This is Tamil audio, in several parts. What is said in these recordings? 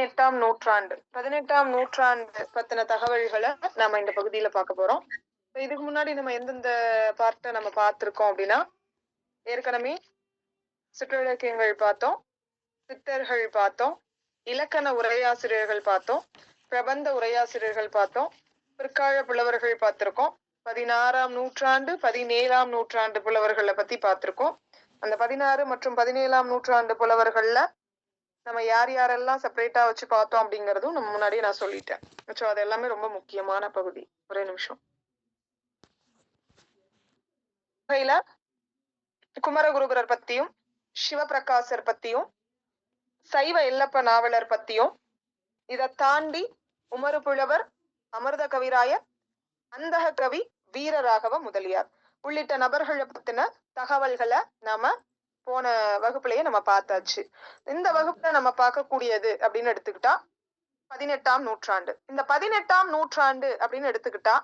18ஆம் நூற்றாண்டு 18ஆம் நூற்றாண்டு பத்தின தகவல்களை நம்ம இந்த பகுதியில பார்க்க போறோம். இதுக்கு முன்னாடி நம்ம எந்தெந்த பார்ட்டை நம்ம பார்த்திருக்கோம் அப்படின்னா, ஏற்கனவே சிற்றிலக்கியங்கள் பார்த்தோம், சித்தர்கள் பார்த்தோம், இலக்கண உரையாசிரியர்கள் பார்த்தோம், பிரபந்த உரையாசிரியர்கள் பார்த்தோம், பிற்கால புலவர்கள் பார்த்திருக்கோம், 16ஆம் நூற்றாண்டு 17ஆம் நூற்றாண்டு புலவர்களை பத்தி பார்த்திருக்கோம். அந்த 16 மற்றும் 17ஆம் நூற்றாண்டு புலவர்கள்ல நம்ம யார் யாரெல்லாம் செப்பரேட்டா வச்சு பார்த்தோம் அப்படிங்கறதும் நம்ம முன்னாடியே நான் சொல்லிட்டேன். ஸோ அது எல்லாமே ரொம்ப முக்கியமான பகுதி. ஒரே நிமிஷம். வகையில குமரகுருபரர் பத்தியும், சிவபிரகாசர் பத்தியும், சைவ எல்லப்ப நாவலர் பத்தியும், இதை தாண்டி உமறு புலவர், அமிர்த கவிராயர், அந்தக கவி, வீரராகவ முதலியார் உள்ளிட்ட நபர்களை பத்தின தகவல்களை நாம போன வகுப்புலயே நம்ம பார்த்தாச்சு. இந்த வகுப்புல நம்ம பார்க்கக்கூடியது அப்படின்னு எடுத்துக்கிட்டா 18ஆம் நூற்றாண்டு. இந்த 18ஆம் நூற்றாண்டு அப்படின்னு எடுத்துக்கிட்டா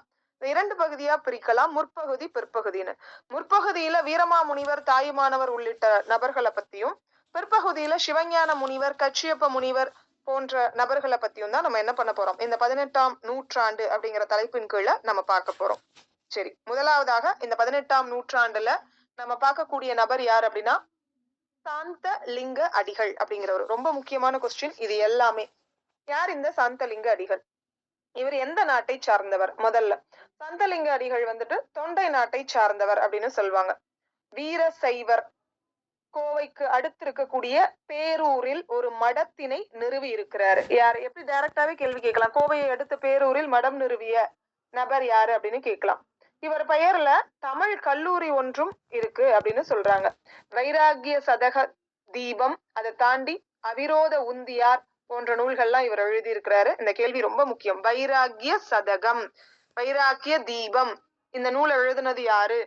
இரண்டு பகுதியா பிரிக்கலாம், முற்பகுதி பிற்பகுதின்னு. முற்பகுதியில வீரமாமுனிவர், தாயுமானவர் உள்ளிட்ட நபர்களை பத்தியும், பிற்பகுதியில சிவஞான முனிவர், கச்சியப்ப முனிவர் போன்ற நபர்களை பத்தியும் தான் நம்ம என்ன பண்ண போறோம், இந்த 18ஆம் நூற்றாண்டு அப்படிங்கிற தலைப்பின் கீழே நம்ம பார்க்க போறோம். சரி, முதலாவதாக இந்த 18ஆம் நூற்றாண்டுல நம்ம பார்க்கக்கூடிய நபர் யார் அப்படின்னா சாந்தலிங்க அடிகள் அப்படிங்கிறவர். ரொம்ப முக்கியமான கொஸ்டின் இது எல்லாமே. யார் இந்த சாந்தலிங்க அடிகள்? இவர் எந்த நாட்டை சார்ந்தவர்? முதல்ல சாந்தலிங்க அடிகள் வந்துட்டு தொண்டை நாட்டை சார்ந்தவர் அப்படின்னு சொல்லுவாங்க. வீரசைவர். கோவைக்கு அடுத்து இருக்கக்கூடிய பேரூரில் ஒரு மடத்தினை நிறுவி இருக்கிறாரு. யார்? எப்படி டைரக்டாவே கேள்வி கேட்கலாம். கோவையை அடுத்து பேரூரில் மடம் நிறுவிய நபர் யாரு அப்படின்னு கேட்கலாம். இவர் பெயர்ல தமிழ் கல்லூரி ஒன்றும் இருக்கு அப்படின்னு சொல்றாங்க. வைராகிய சதக தீபம், அதை தாண்டி அவிரோத உந்தியார் போன்ற நூல்கள்லாம் இவர் எழுதியிருக்கிறாரு. இந்த கேள்வி ரொம்ப முக்கியம். வைராகிய சதகம், வைராகிய தீபம், இந்த நூல் எழுதுனது யாரு?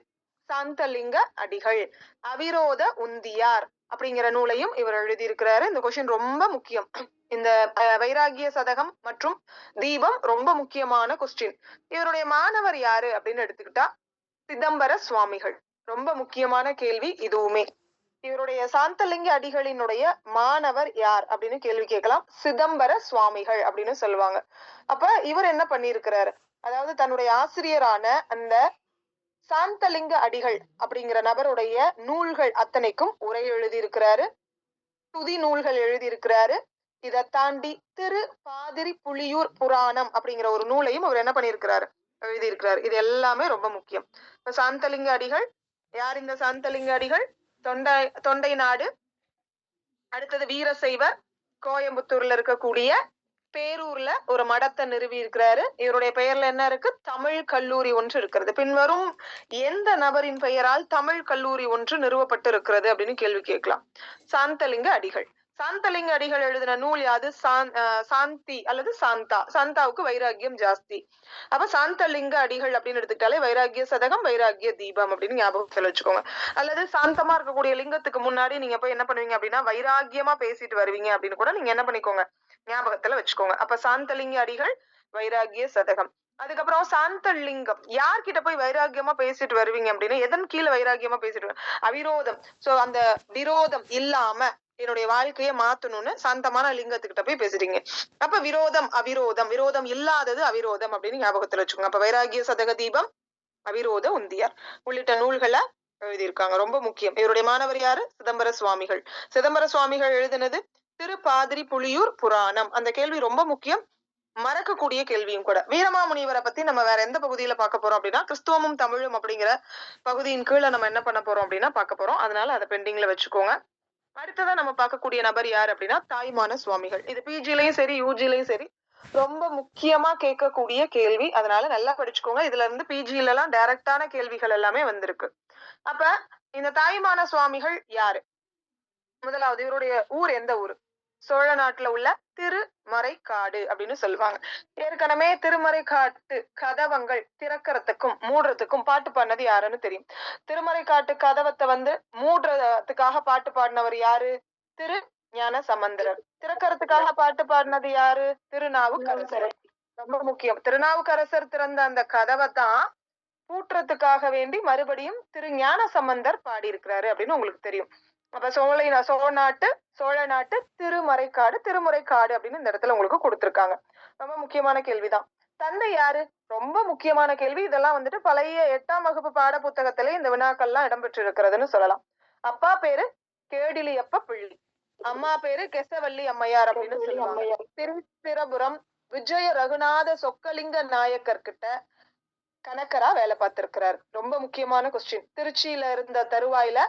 சாந்தலிங்க அடிகள். அவிரோத உந்தியார் அப்படிங்கிற நூலையும் இவர் எழுதியிருக்கிறாரு. இந்த கொஸ்டின் ரொம்ப முக்கியம். இந்த வைராகிய சதகம் மற்றும் தீபம் ரொம்ப முக்கியமான கொஸ்டின். இவருடைய மாணவர் யாரு அப்படின்னு எடுத்துக்கிட்டா சிதம்பர சுவாமிகள். ரொம்ப முக்கியமான கேள்வி இதுவுமே. இவருடைய சாந்தலிங்க அடிகளினுடைய மாணவர் யார் அப்படின்னு கேள்வி கேட்கலாம். சிதம்பர சுவாமிகள் அப்படின்னு சொல்லுவாங்க. அப்ப இவர் என்ன பண்ணியிருக்கிறாரு, அதாவது தன்னுடைய ஆசிரியரான அந்த சாந்தலிங்க அடிகள் அப்படிங்கிற நபருடைய நூல்கள் அத்தனைக்கும் உரை எழுதியிருக்கிறாரு, துதி நூல்கள் எழுதியிருக்கிறாரு. இதை தாண்டி திரு பாதிரி புலியூர் புராணம் அப்படிங்கிற ஒரு நூலையும் அவர் என்ன பண்ணியிருக்கிறாரு, எழுதியிருக்கிறாரு. இது எல்லாமே ரொம்ப முக்கியம். இப்ப சாந்தலிங்க அடிகள் யார்? இந்த சாந்தலிங்க அடிகள் தொண்டை நாடு, அடுத்தது வீரசைவர், கோயம்புத்தூர்ல இருக்கக்கூடிய பேரூர்ல ஒரு மடத்தை நிறுவி இருக்கிறாரு. இவருடைய பெயர்ல என்ன இருக்கு? தமிழ் கல்லூரி ஒன்று இருக்கிறது. பின்வரும் எந்த நபரின் பெயரால் தமிழ் கல்லூரி ஒன்று நிறுவப்பட்டு இருக்கிறது அப்படின்னு கேள்வி கேட்கலாம். சாந்தலிங்க அடிகள். சாந்தலிங்க அடிகள் எழுதின நூல் யாது? சாந்தி அல்லது சாந்தா. சாந்தாவுக்கு வைராகியம் ஜாஸ்தி. அப்ப சாந்தலிங்க அடிகள் அப்படின்னு எடுத்துக்கிட்டாலே வைராகிய சதகம், வைராகிய தீபம் அப்படின்னு ஞாபகத்துல வச்சுக்கோங்க. அல்லது சாந்தமா இருக்கக்கூடிய லிங்கத்துக்கு முன்னாடி நீங்க போய் என்ன பண்ணுவீங்க அப்படின்னா வைராகியமா பேசிட்டு வருவீங்க அப்படின்னு கூட நீங்க என்ன பண்ணிக்கோங்க, ஞாபகத்துல வச்சுக்கோங்க. அப்ப சாந்தலிங்க அடிகள், வைராகிய சதகம். அதுக்கப்புறம் சாந்தலிங்கம். யார்கிட்ட போய் வைராகியமா பேசிட்டு வருவீங்க அப்படின்னா எதன் கீழே வைராகியமா பேசிட்டு? அவிரோதம். சோ அந்த விரோதம் இல்லாம என்னுடைய வாழ்க்கையை மாத்தணும்னு சாந்தமான லிங்கத்துக்கிட்ட போய் பேசுறீங்க. அப்ப விரோதம் அவிரோதம், விரோதம் இல்லாதது அவிரோதம் அப்படின்னு ஞாபகத்துல வச்சுக்கோங்க. அப்ப வைராகிய சதக தீபம், அவிரோத உந்தியார் உள்ளிட்ட நூல்களை எழுதியிருக்காங்க. ரொம்ப முக்கியம். இவருடைய மாணவர் யாரு? சிதம்பர சுவாமிகள். சிதம்பர சுவாமிகள் எழுதினது திரு பாதிரி புலியூர் புராணம். அந்த கேள்வி ரொம்ப முக்கியம், மறக்கக்கூடிய கேள்வியும் கூட. வீரமாமுனிவரை பத்தி நம்ம வேற எந்த பகுதியில பார்க்க போறோம் அப்படின்னா கிறிஸ்துவமும் தமிழும் அப்படிங்கிற பகுதியின் கீழே நம்ம என்ன பண்ண போறோம் அப்படின்னா பார்க்க போறோம். அதனால அதை பெண்டிங்ல வச்சுக்கோங்க. அடுத்ததான் நம்ம பார்க்கக்கூடிய நபர் யார் அப்படின்னா தாய்மான சுவாமிகள். இது பிஜிலையும் சரி யூஜிலையும் சரி ரொம்ப முக்கியமா கேட்கக்கூடிய கேள்வி. அதனால நல்லா படிச்சுக்கோங்க. இதுல இருந்து பிஜில எல்லாம் டைரக்டான கேள்விகள் எல்லாமே வந்திருக்கு. அப்ப இந்த தாய்மான சுவாமிகள் யாரு? முதலாவது இவருடைய ஊர் எந்த ஊரு? சோழ நாட்டுல உள்ள திருமறைக்காடு அப்படின்னு சொல்லுவாங்க. ஏற்கனவே திருமறைக்காட்டு கதவங்கள் திறக்கிறதுக்கும் மூடுறதுக்கும் பாட்டு பாடினது யாருன்னு தெரியும். திருமறைக்காட்டு கதவத்தை மூடுறதுக்காக பாட்டு பாடினவர் யாரு? திரு ஞான சம்பந்தரர். திறக்கிறதுக்காக பாட்டு பாடினது யாரு? திருநாவுக்கரசர். ரொம்ப முக்கியம். திருநாவுக்கரசர் திறந்த அந்த கதவை தான் பூட்டுறதுக்காக வேண்டி மறுபடியும் திரு ஞான சம்பந்தர் பாடி இருக்கிறாரு அப்படின்னு உங்களுக்கு தெரியும். அப்ப சோழ நாட்டு திருமுறைக்காடு அப்படின்னு இந்த இடத்துல உங்களுக்கு கொடுத்திருக்காங்க. ரொம்ப முக்கியமான கேள்விதான். தந்தை யாரு? ரொம்ப முக்கியமான கேள்வி. இதெல்லாம் வந்துட்டு பழைய 8ஆம் வகுப்பு பாட புத்தகத்திலே இந்த வினாக்கள்லாம் இடம்பெற்று இருக்கிறதுன்னு சொல்லலாம். அப்பா பேரு கேடிலியப்ப பிள்ளை, அம்மா பேரு கெசவள்ளி அம்மையார் அப்படின்னு சொல்லுவாங்க. திருச்சிராபுரம் விஜய ரகுநாத சொக்கலிங்க நாயக்கர் கிட்ட கணக்கரா வேலை பார்த்திருக்கிறார். ரொம்ப முக்கியமான கொஸ்டின். திருச்சியில இருந்த தருவாயில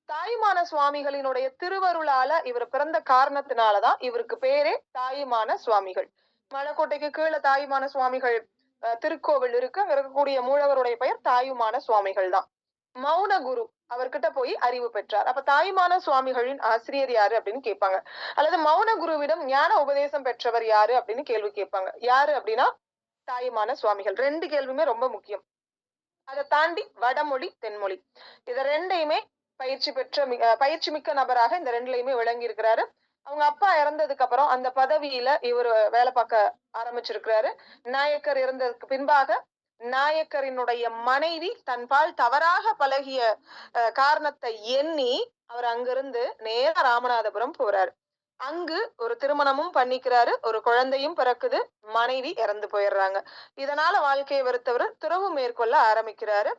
தாயுமான சுவாமிகளினுடைய திருவருளால இவர் பிறந்த காரணத்தினாலதான் இவருக்கு பேரே தாயுமான சுவாமிகள். மலைக்கோட்டைக்கு கீழே தாயுமான சுவாமிகள் திருக்கோவில் இருக்கு. அங்க இருக்கக்கூடிய மூலவருடைய பெயர் தாயுமான சுவாமிகள் தான். மௌன குரு அவர்கிட்ட போய் அறிவு பெற்றார். அப்ப தாயுமான சுவாமிகளின் ஆசிரியர் யாரு அப்படின்னு கேட்பாங்க. அல்லது மௌன குருவிடம் ஞான உபதேசம் பெற்றவர் யாரு அப்படின்னு கேள்வி கேட்பாங்க. யாரு அப்படின்னா தாயுமான சுவாமிகள். 2 கேள்வியுமே ரொம்ப முக்கியம். அதை தாண்டி வடமொழி தென்மொழி இத ரெண்டையுமே பயிற்சி மிக்க நபராக இந்த ரெண்டுலயுமே விளங்கி இருக்கிறாரு. அவங்க அப்பா இறந்ததுக்கு அப்புறம் அந்த பதவியில இவர் வேலை பார்க்க ஆரம்பிச்சிருக்கிறாரு. நாயக்கர் இறந்ததுக்கு பின்பாக நாயக்கரினுடைய மனைவி தன்பால் தவறாக பழகிய காரணத்தை எண்ணி அவர் அங்கிருந்து நேர ராமநாதபுரம் போறாரு. அங்கு ஒரு திருமணமும் பண்ணிக்கிறாரு. ஒரு குழந்தையும் பிறக்குது. மனைவி இறந்து போயிடுறாங்க. இதனால வாழ்க்கையை வெறுத்தவர் துறவு மேற்கொள்ள ஆரம்பிக்கிறாரு.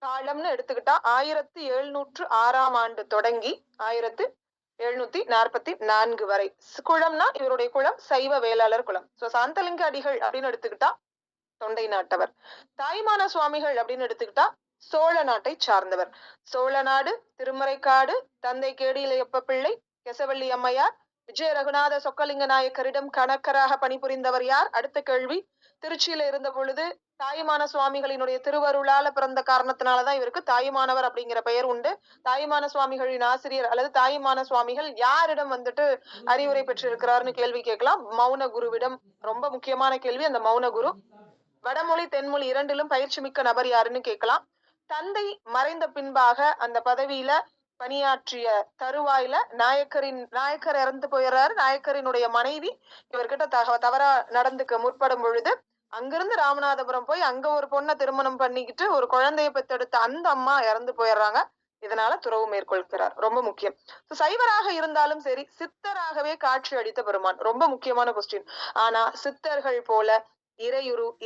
காலம்னு எடுத்துக்கிட்டா 1706ஆம் ஆண்டு தொடங்கி 1744 வரை. குளம்னா இவருடைய குளம் சைவ வேளாளர் குளம். சோ சாந்தலிங்க அடிகள் அப்படின்னு எடுத்துக்கிட்டா தொண்டை நாட்டவர். தாய்மான சுவாமிகள் அப்படின்னு எடுத்துக்கிட்டா சோழ நாட்டை சார்ந்தவர். சோழ நாடு திருமறைக்காடு தந்தை கேடிலியப்ப பிள்ளை கெசவள்ளி அம்மையார் விஜய ரகுநாத சொக்கலிங்க நாயக்கரிடம் கணக்கராக பணிபுரிந்தவர் யார்? அடுத்த கேள்வி. திருச்சியில இருந்த பொழுது தாயுமான சுவாமிகளினுடைய திருவருளால பிறந்த காரணத்தினாலதான் இவருக்கு தாயுமானவர் அப்படிங்கிற பெயர் உண்டு. தாயுமான சுவாமிகளின் ஆசிரியர் அல்லது தாயுமான சுவாமிகள் யாரிடம் வந்துட்டு அறிவுரை பெற்றிருக்கிறார்னு கேள்வி கேட்கலாம். மௌன குருவிடம். ரொம்ப முக்கியமான கேள்வி அந்த மௌன குரு. வடமொழி தென்மொழி இரண்டிலும் பயிற்சி மிக்க நபர் யாருன்னு கேட்கலாம். தந்தை மறைந்த பின்பாக அந்த பதவியில பணியாற்றிய தருவாயில நாயக்கர் இறந்து போயிடுறாரு. நாயக்கரினுடைய மனைவி இவர்கிட்ட தவறா நடந்துக்க முற்படும் பொழுது அங்கிருந்து ராமநாதபுரம் போய் அங்க ஒரு பொண்ணை திருமணம் பண்ணிக்கிட்டு ஒரு குழந்தைய பெற்றெடுத்த அந்த அம்மா இறந்து போயிடுறாங்க. இதனால துறவு மேற்கொள்கிறார். ரொம்ப முக்கியம். சைவராக இருந்தாலும் சரி சித்தராகவே காட்சி அளித்த பெருமான். ரொம்ப முக்கியமான கொஸ்டின். ஆனா சித்தர்கள் போல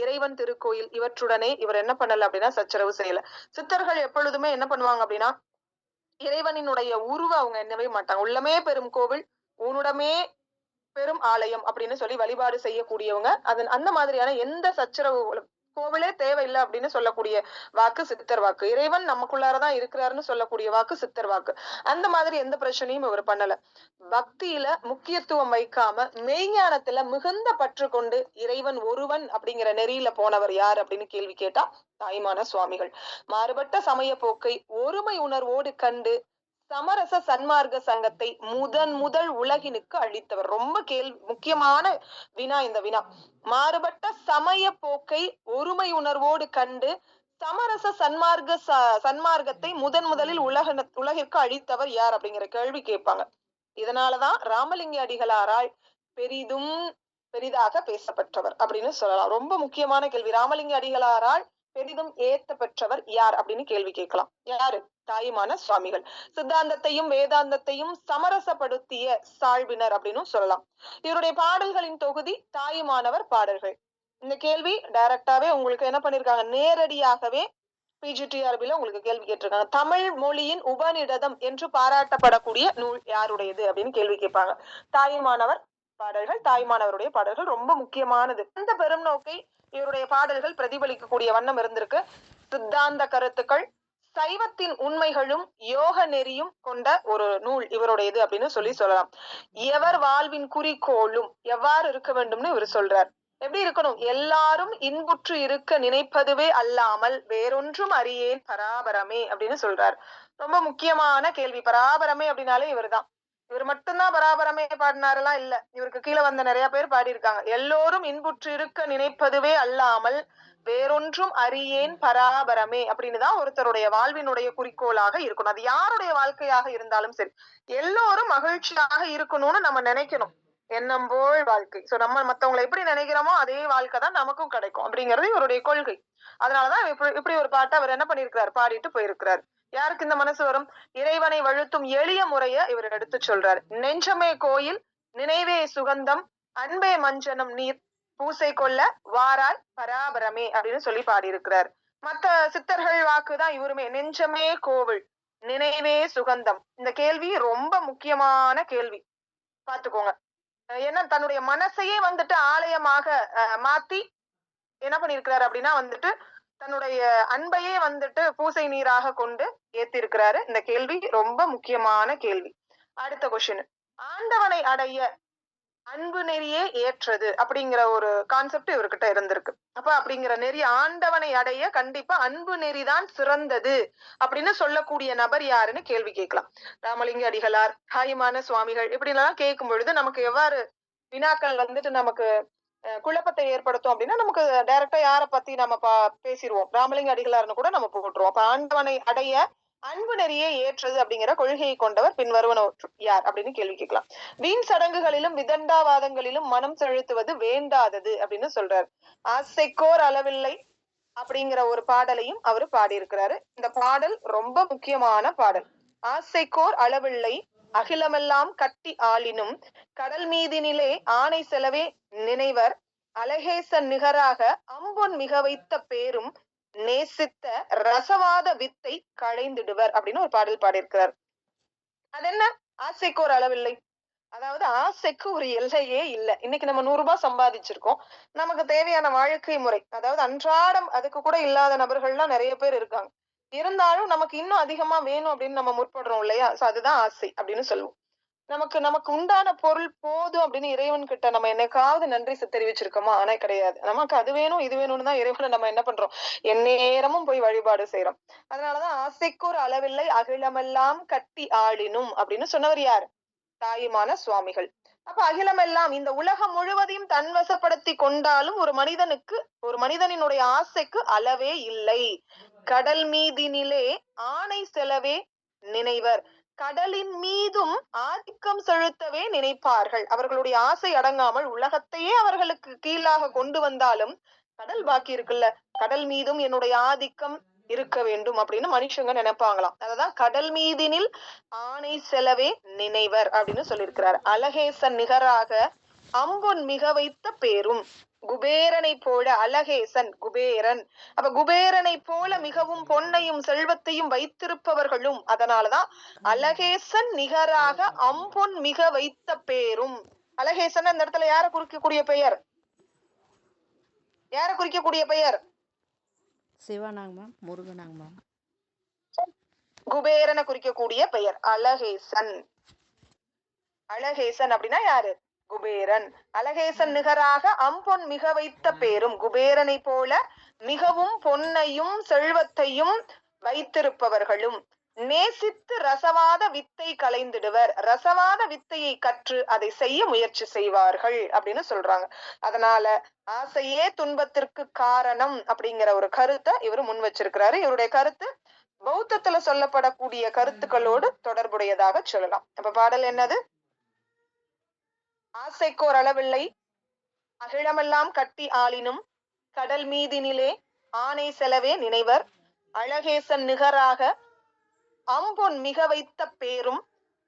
இறைவன் திருக்கோயில் இவற்றுடனே இவர் என்ன பண்ணல அப்படின்னா சச்சரவு செய்யல. சித்தர்கள் எப்பொழுதுமே என்ன பண்ணுவாங்க அப்படின்னா இறைவனினுடைய உருவ அவங்க எண்ணவே மாட்டாங்க. உள்ளமே பெரும் கோவில் ஊனுடமே பெரும் ஆலயம் அப்படின்னு சொல்லி வழிபாடு செய்யக்கூடியவங்க. அந்த மாதிரியான எந்த சச்சரவு கோவிலே தேவையில்லை அப்படின்னு சொல்லக்கூடிய வாக்கு சித்தர் வாக்கு. இறைவன் நமக்குள்ளாரதான் இருக்கிறாருன்னு சொல்லக்கூடிய வாக்கு சித்தர் வாக்கு. அந்த மாதிரி எந்த பிரச்சனையும் இவர் பண்ணல. பக்தியில முக்கியத்துவம் வைக்காம மெய்ஞானத்துல மிகுந்த பற்று கொண்டு இறைவன் ஒருவன் அப்படிங்கிற நெறியில போனவர் யார் அப்படின்னு கேள்வி கேட்டா தாய்மான சுவாமிகள். மாறுபட்ட சமய போக்கை ஒருமை உணர்வோடு கண்டு சமரச சன்மார்க்க சங்கத்தை முதல் உலகினுக்கு அளித்தவர். ரொம்ப முக்கியமான வினா இந்த வினா. மாறுபட்ட சமய போக்கை ஒருமை உணர்வோடு கண்டு சமரச சன்மார்க்கத்தை முதலில் உலகிற்கு அளித்தவர் யார் அப்படிங்கிற கேள்வி கேட்பாங்க. இதனாலதான் ராமலிங்க அடிகளாரால் பெரிதாக பேசப்பட்டவர் அப்படின்னு சொல்லலாம். ரொம்ப முக்கியமான கேள்வி. ராமலிங்க அடிகளாரால் பெரிதும் ஏத்த பெற்றவர் யார் அப்படின்னு கேள்வி கேட்கலாம். யாரு? தாயுமான சுவாமிகள். சித்தாந்தத்தையும் வேதாந்தத்தையும் சமரசப்படுத்திய சாழ்வினர் அப்படின்னு சொல்லலாம். இவருடைய பாடல்களின் தொகுதி தாயுமானவர் பாடல்கள். இந்த கேள்வி டைரக்டாவே உங்களுக்கு என்ன பண்ணிருக்காங்க, நேரடியாகவே பிஜிடிஆர்பில உங்களுக்கு கேள்வி கேட்டிருக்காங்க. தமிழ் மொழியின் உபநிடதம் என்று பாராட்டப்படக்கூடிய நூல் யாருடையது அப்படின்னு கேள்வி கேட்பாங்க. தாயுமானவர் பாடல்கள். தாய்மானவருடைய பாடல்கள் ரொம்ப முக்கியமானது. இந்த பெரும் நோக்கை இவருடைய பாடல்கள் பிரதிபலிக்கக்கூடிய வண்ணம் இருந்திருக்கு. சித்தாந்த கருத்துக்கள் சைவத்தின் உண்மைகளும் யோக நெறியும் கொண்ட ஒரு நூல் இவருடையது அப்படின்னு சொல்லலாம். எவர் வாழ்வின் குறிக்கோளும் எவ்வாறு இருக்க வேண்டும்னு இவர் சொல்றார். எப்படி இருக்கணும்? எல்லாரும் இன்புற்று இருக்க நினைப்பதுவே அல்லாமல் வேறொன்றும் அறியேன் பராபரமே அப்படின்னு சொல்றார். ரொம்ப முக்கியமான கேள்வி. பராபரமே அப்படின்னாலே இவர்தான். இவர் மட்டும்தான் பராபரமே பாடினாரெல்லாம் இல்ல. இவருக்கு கீழே வந்த நிறைய பேர் பாடியிருக்காங்க. எல்லோரும் இன்புற்று இருக்க நினைப்பதுவே அல்லாமல் வேறொன்றும் அறியேன் பராபரமே அப்படின்னுதான் ஒருத்தருடைய வாழ்வினுடைய குறிக்கோளாக இருக்கணும். அது யாருடைய வாழ்க்கையாக இருந்தாலும் சரி, எல்லோரும் மகிழ்ச்சியாக இருக்கணும்னு நம்ம நினைக்கணும். எண்ணம் போல் வாழ்க்கை. சோ நம்ம மத்தவங்களை எப்படி நினைக்கிறோமோ அதே வாழ்க்கை தான் நமக்கும் கிடைக்கும் அப்படிங்கிறது இவருடைய கொள்கை. அதனாலதான் இப்படி ஒரு பாட்டை அவர் என்ன பண்ணிருக்கிறார், பாடிட்டு போயிருக்கிறார். யாருக்கு இந்த மனசு வரும்? இறைவனை வழுத்தும் எளிய முறைய இவர் எடுத்து சொல்றாரு. நெஞ்சமே கோயில், நினைவே சுகந்தம், அன்பே மஞ்சனம் நீர், பூசை கொள்ள வாராய் பராபரமே அப்படின்னு சொல்லி பாடியிருக்கிறார். மத்த சித்தர்கள் வாக்குதான் இவருமே. நெஞ்சமே கோவில், நினைவே சுகந்தம். இந்த கேள்வி ரொம்ப முக்கியமான கேள்வி, பாத்துக்கோங்க. ஏன்னா தன்னுடைய மனசையே வந்துட்டு ஆலயமாக மாத்தி என்ன பண்ணிருக்கிறாரு அப்படின்னா வந்துட்டு தன்னுடைய அன்பையே வந்துட்டு பூசை நீராக கொண்டு ஏத்திருக்கிறாரு. இந்த கேள்வி ரொம்ப முக்கியமான கேள்வி. அடுத்த கொஸ்டின், ஆண்டவனை அடைய அன்பு நெறியே ஏற்றது அப்படிங்கிற ஒரு கான்செப்ட் இவர்கிட்ட இருந்திருக்கு. அப்ப அப்படிங்கிற நெறி, ஆண்டவனை அடைய கண்டிப்பா அன்பு நெறிதான் சிறந்தது அப்படின்னு சொல்லக்கூடிய நபர் யாருன்னு கேள்வி கேட்கலாம். ராமலிங்க அடிகளார், தாயுமான சுவாமிகள் இப்படி எல்லாம் கேட்கும் பொழுது நமக்கு எவ்வாறு வினாக்கள் வந்துட்டு நமக்கு குழப்பத்தை ஏற்படுத்தும் அப்படின்னா, நமக்கு டைரக்டா யார பத்தி நம்ம பேசிடுவோம். ராமலிங்க அடிகளார்னு கூட நம்ம போட்டுருவோம். அப்ப ஆண்டவனை அடைய அன்பு நெறியே ஏற்றது அப்படிங்கிற கொள்கையை கொண்டவர் பின்வருவனவற்றுள் யார் அப்படின்னு கேள்வி கேட்கலாம். வீண் சடங்குகளிலும் விதண்டாவாதங்களிலும் மனம் செலுத்துவது வேண்டாதது அப்படின்னு சொல்றாரு. ஆசைக்கோர் அளவில்லை அப்படிங்கிற ஒரு பாடலையும் அவரு பாடியிருக்கிறாரு. இந்த பாடல் ரொம்ப முக்கியமான பாடல். ஆசைக்கோர் அளவில்லை அகிலமெல்லாம் கட்டி ஆளினும் கடல் மீதினிலே ஆணை செலவே நினைவர் அழகேசன் நிகராக அம்பொன் மிக வைத்த பேரும் நேசித்த ரசவாத வித்தை களைந்திடுவர் அப்படின்னு ஒரு பாடல் பாடியிருக்கிறார். அது என்ன? ஆசைக்கு ஒரு அளவில்லை, அதாவது ஆசைக்கு ஒரு எல்லையே இல்லை. இன்னைக்கு நம்ம 100 ரூபாய் சம்பாதிச்சிருக்கோம், நமக்கு தேவையான வாழ்க்கை முறை, அதாவது அன்றாடம் அதுக்கு கூட இல்லாத நபர்கள்லாம் நிறைய பேர் இருக்காங்க. இருந்தாலும் நமக்கு இன்னும் அதிகமா வேணும் அப்படின்னு நம்ம முற்படுறோம் இல்லையா? சோ அதுதான் ஆசை அப்படின்னு சொல்லுவோம். நமக்கு உண்டான பொருள் போதும் அப்படின்னு இறைவன் கிட்ட நம்ம என்னைக்காவது நன்றி தெரிவிச்சிருக்கோமா? ஆனா கிடையாது. நமக்கு அது வேணும் இது வேணும்னு தான் இறைவனை நம்ம என்ன பண்றோம்? எந்நேரமும் போய் வழிபாடு செய்யறோம். அதனாலதான் ஆசைக்கு ஒரு அளவில்லை அகிலமெல்லாம் கட்டி ஆளினும் அப்படின்னு சொன்னவர் யார்? தாயுமான சுவாமிகள். அப்ப அகிலமெல்லாம் இந்த உலகம் முழுவதையும் தன்வசப்படுத்தி கொண்டாலும் ஒரு மனிதனினுடைய ஆசைக்கு அளவே இல்லை. கடல் மீதினிலே ஆணை செலவே நினைவர், கடலின் மீதும் ஆதிக்கம் செலுத்தவே நினைப்பார்கள். அவர்களுடைய ஆசை அடங்காமல் உலகத்தையே அவர்களுக்கு கீழாக கொண்டு வந்தாலும் கடல் பாக்கி இருக்குல்ல, கடல் மீதும் என்னுடைய ஆதிக்கம் இருக்க வேண்டும் அப்படின்னு மனுஷங்க நினைப்பாங்களாம். அததான் கடல் மீதினில் ஆணை செலவே நினைவர் அப்படின்னு சொல்லியிருக்கிறார். அழகேசன் நிகராக அம்பொன் மிக வைத்த பேரும், குபேரனை போல அழகேசன் குபேரன், அப்ப குபேரனை போல மிகவும் பொன்னையும் செல்வத்தையும் வைத்திருப்பவர்களும், அதனாலதான் அழகேசன் நிகராக அம்பொன் மிக வைத்த பேரும். அழகேசன் அந்த இடத்துல யார குறிக்கக்கூடிய பெயர்? யார குறிக்கக்கூடிய பெயர்? சிவனாங்க மேம், முருகனாங்க மேம். குபேரனை குறிக்கக்கூடிய பெயர் அழகேசன். அழகேசன் அப்படின்னா யாரு? குபேரன். அழகேசன் நிகராக அம்பொன் மிக வைத்த பேரும், குபேரனை போல மிகவும் பொன்னையும் செல்வத்தையும் வைத்திருப்பவர்களும், நேசித்து ரசவாத வித்தை களைந்திடுவர், ரசவாத வித்தையை கற்று அதை செய்ய முயற்சி செய்வார்கள் அப்படின்னு சொல்றாங்க. அதனால ஆசையே துன்பத்திற்கு காரணம் அப்படிங்கிற ஒரு கருத்தை இவர் முன் வச்சிருக்கிறாரு. இவருடைய கருத்து பௌத்தத்துல சொல்லப்படக்கூடிய கருத்துக்களோடு தொடர்புடையதாக சொல்லலாம். அப்ப பாடல் என்னது? ஆசைக்கோர் அளவில்லை அகிலமெல்லாம் கட்டி ஆளினும் கடல் மீதினிலே ஆணை செலவே நினைவர், அழகேசன் நிகராக அம்பொன் மிக வைத்த பேரும்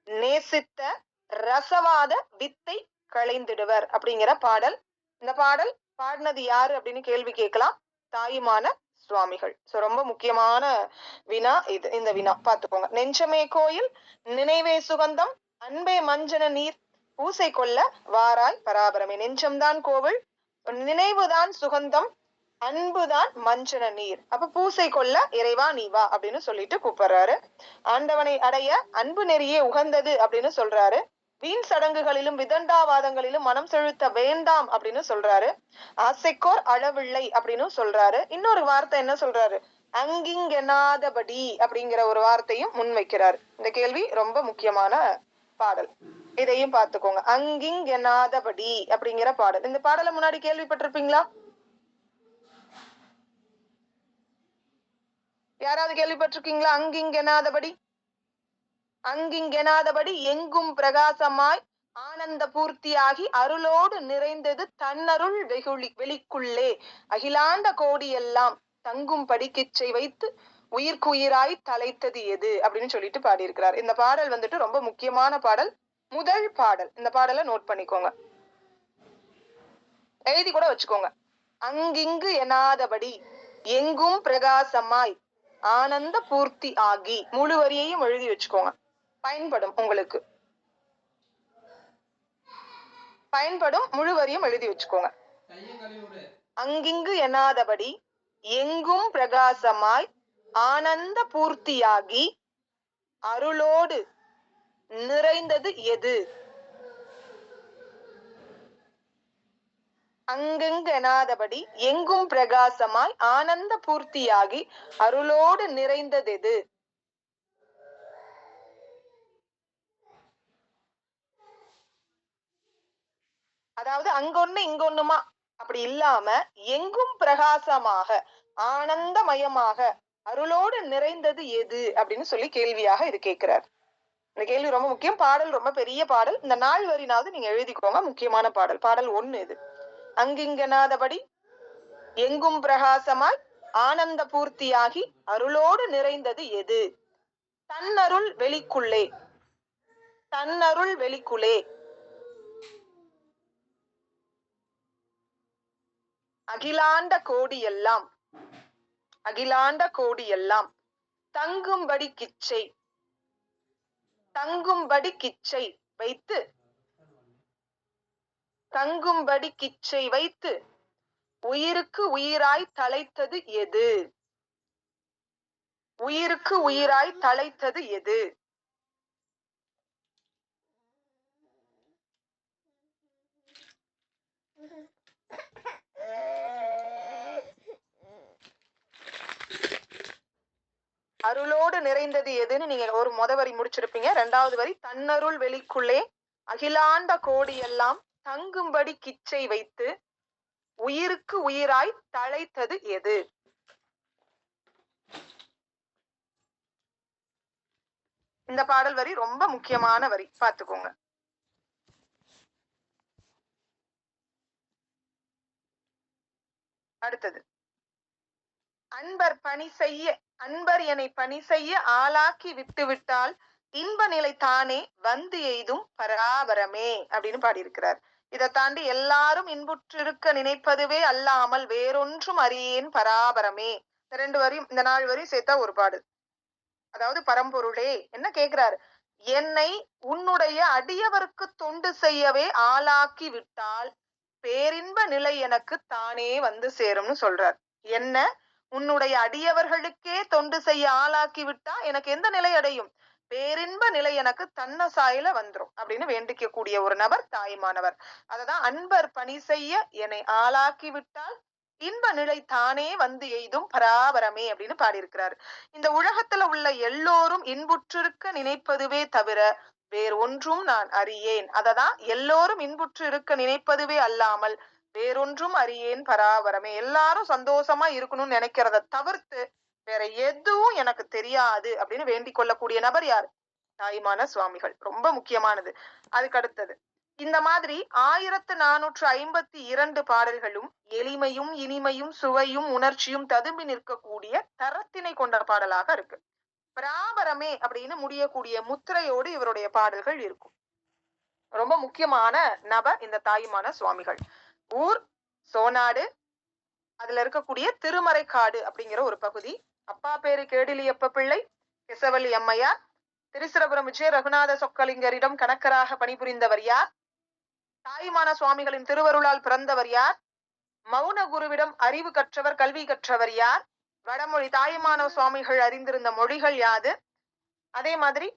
நேசித்த ரசவாத வித்தை களைந்திடுவர் அப்படிங்கிற பாடல். இந்த பாடல் பாடினது யாரு அப்படின்னு கேள்வி கேட்கலாம். தாயுமான சுவாமிகள். சோ ரொம்ப முக்கியமான வினா இது. இந்த வினா பாத்துக்கோங்க. நெஞ்சமே கோயில், நினைவே சுகந்தம், அன்பே மஞ்சன நீர், பூசை கொள்ள வாராய் பராபரமே. நெஞ்சம்தான் கோவில், நினைவுதான் சுகந்தம், அன்புதான் மஞ்சன நீர். அப்ப பூசை கொள்ள இறைவா நீ வா அப்படின்னு சொல்லிட்டு கூப்பிடுறாரு. ஆண்டவனை அடைய அன்பு நெறியே உகந்தது அப்படின்னு சொல்றாரு. வீண் சடங்குகளிலும் விதண்டாவாதங்களிலும் மனம் செலுத்த வேண்டாம் அப்படின்னு சொல்றாரு. ஆசைக்கோர் அளவில்லை அப்படின்னு சொல்றாரு. இன்னொரு வார்த்தை என்ன சொல்றாரு? அங்கிங்கெனாதபடி அப்படிங்கிற ஒரு வார்த்தையும் முன்வைக்கிறாரு. இந்த கேள்வி ரொம்ப முக்கியமான பாடல், இதையும் பார்த்துக்கோங்க. அங்கிங்கெனாதபடி அப்படிங்கிற பாடல். இந்த பாடலை முன்னாடி கேள்விப்பட்டிருப்பீங்களா? யாராவது கேள்விப்பட்டிருக்கீங்களா? அங்கிங்கெனாதபடி. அங்கிங்கெனாதபடி எங்கும் பிரகாசமாய் ஆனந்த பூர்த்தியாகி அருளோடு நிறைந்தது தன்னருள் வெளிக்குள்ளே அகிலாண்ட கோடி எல்லாம் தங்கும் படிக்கிச்சை வைத்து உயிர்க்கு உயிராய் தலைத்தது எது அப்படின்னு சொல்லிட்டு பாடியிருக்கிறார். இந்த பாடல் வந்துட்டு ரொம்ப முக்கியமான பாடல், முதல் பாடல். இந்த பாடலை நோட் பண்ணிக்கோங்க, எழுதி கூட வச்சுக்கோங்க. அங்கிங்கு எனாதபடி எங்கும் பிரகாசமாய் ஆனந்த பூர்த்தி ஆகி, முழு வரியையும் எழுதி வச்சுக்கோங்க, பயன்படும் உங்களுக்கு, பயன்படும். முழு வரியும் எழுதி வச்சுக்கோங்க. அங்கிங்கு எனாதபடி எங்கும் பிரகாசமாய் ஆனந்த பூர்த்தியாகி அருளோடு நிறைந்தது எது? அங்கெங்கெனாதபடி எங்கும் பிரகாசமாய் ஆனந்த பூர்த்தியாகி அருளோடு நிறைந்தது எது? அதாவது அங்கொன்னு இங்கொன்னுமா அப்படி இல்லாம எங்கும் பிரகாசமாக ஆனந்தமயமாக அருளோடு நிறைந்தது எது அப்படின்னு சொல்லி கேள்வியாக இது கேட்கிறார். இந்த கேள்வி ரொம்ப முக்கியம். பாடல் ரொம்ப பெரிய பாடல். இந்த 4 வரினாவது நீங்க எழுதிக்கோங்க. முக்கியமான பாடல், பாடல் 1 இது. அங்கிங்கனாதபடி எங்கும் பிரகாசமாய் ஆனந்த பூர்த்தியாகி அருளோடு நிறைந்தது எது? தன்னருள் வெளிக்குள்ளே, தன்னருள் வெளிக்குள்ளே அகிலாண்ட கோடியெல்லாம், அகிலாண்ட கோடியெல்லாம் தங்கும்படி கிச்சை, தங்கும்படி கிச்சை வைத்து, தங்கும்படி கிச்சை வைத்து உயிருக்கு உயிராய் தலைத்தது எது? உயிருக்கு உயிராய் தலைத்தது எது? அருளோடு நிறைந்தது எதுன்னு நீங்க ஒரு வரி முடிச்சிருப்பீங்க. 2வது வரி தன்னருள் வெளிக்குள்ளே அகிலாண்ட கோடியெல்லாம் தங்கும்படி கிச்சை வைத்து உயிருக்கு உயிராய் தலைத்தது எது? இந்த பாடல் வரி ரொம்ப முக்கியமான வரி, பார்த்துக்கோங்க. அடுத்தது, அன்பர் பணி செய்ய, அன்பர் என்னை பணி செய்ய ஆளாக்கி விட்டு விட்டால் இன்ப நிலை தானே வந்து எய்தும் பராபரமே அப்படின்னு பாடியிருக்கிறார். இதை தாண்டி எல்லாரும் இன்புற்றிருக்க நினைப்பதுவே அல்லாமல் வேறொன்றும் அறியேன் பராபரமே. இந்த 2 வரி, இந்த 4 வரி சேர்த்தா ஒரு பாடல். அதாவது பரம்பொருளே என்ன கேட்கிறாரு? என்னை உன்னுடைய அடியவருக்கு தொண்டு செய்யவே ஆளாக்கி விட்டால் பேரின்ப நிலை எனக்கு தானே வந்து சேரும்னு சொல்றார். என்ன உன்னுடைய அடியவர்களுக்கே தொண்டு செய்ய ஆளாக்கி விட்டா எனக்கு எந்த நிலை அடையும்? பேரின்ப நிலை எனக்கு தன்ன சாயில வந்துரும் அப்படின்னு வேண்டிக்க கூடிய ஒரு நபர் தாய்மானவர். அததான் அன்பர் பணி செய்ய என்னை ஆளாக்கி விட்டால் இன்ப நிலை தானே வந்து எய்தும் பராபரமே அப்படின்னு பாடியிருக்கிறார். இந்த உலகத்துல உள்ள எல்லோரும் இன்புற்றிருக்க நினைப்பதுவே தவிர வேறு ஒன்றும் நான் அறியேன். அததான் எல்லோரும் இன்புற்று இருக்க நினைப்பதுவே அல்லாமல் வேறொன்றும் அறியேன் பராபரமே. எல்லாரும் சந்தோஷமா இருக்கணும்னு நினைக்கிறத தவிர்த்து வேற எதுவும் எனக்கு தெரியாது அப்படின்னு வேண்டிக் கொள்ளக்கூடிய நபர் யார்? தாய்மான சுவாமிகள். ரொம்ப முக்கியமானது. அதுக்கு அடுத்தது, இந்த மாதிரி 1452 பாடல்களும் எளிமையும் இனிமையும் சுவையும் உணர்ச்சியும் ததும்பி நிற்கக்கூடிய தரத்தினை கொண்ட பாடலாக இருக்கு. பராபரமே அப்படின்னு முடியக்கூடிய முத்திரையோடு இவருடைய பாடல்கள் இருக்கும். ரொம்ப முக்கியமான நபர் இந்த தாயுமான சுவாமிகள். ஊர் சோனாடு, அதுல இருக்கக்கூடிய திருமறைக்காடு அப்படிங்கிற ஒரு பகுதி. அப்பா பேரு கேடிலியப்ப பிள்ளை, கெசவல்லி அம்மையார். திருச்சிரபுரம் விஜய ரகுநாத சொக்கலிங்கரிடம் கணக்கராக பணிபுரிந்தவர் யார்? தாயுமான சுவாமிகளின் திருவருளால் பிறந்தவர் யார்? மௌன குருவிடம் அறிவு கற்றவர், கல்வி கற்றவர் யார்? வடமொழி தாயுமான சுவாமிகள் அறிந்திருந்த மொழிகள் யாது? அதே மாதிரி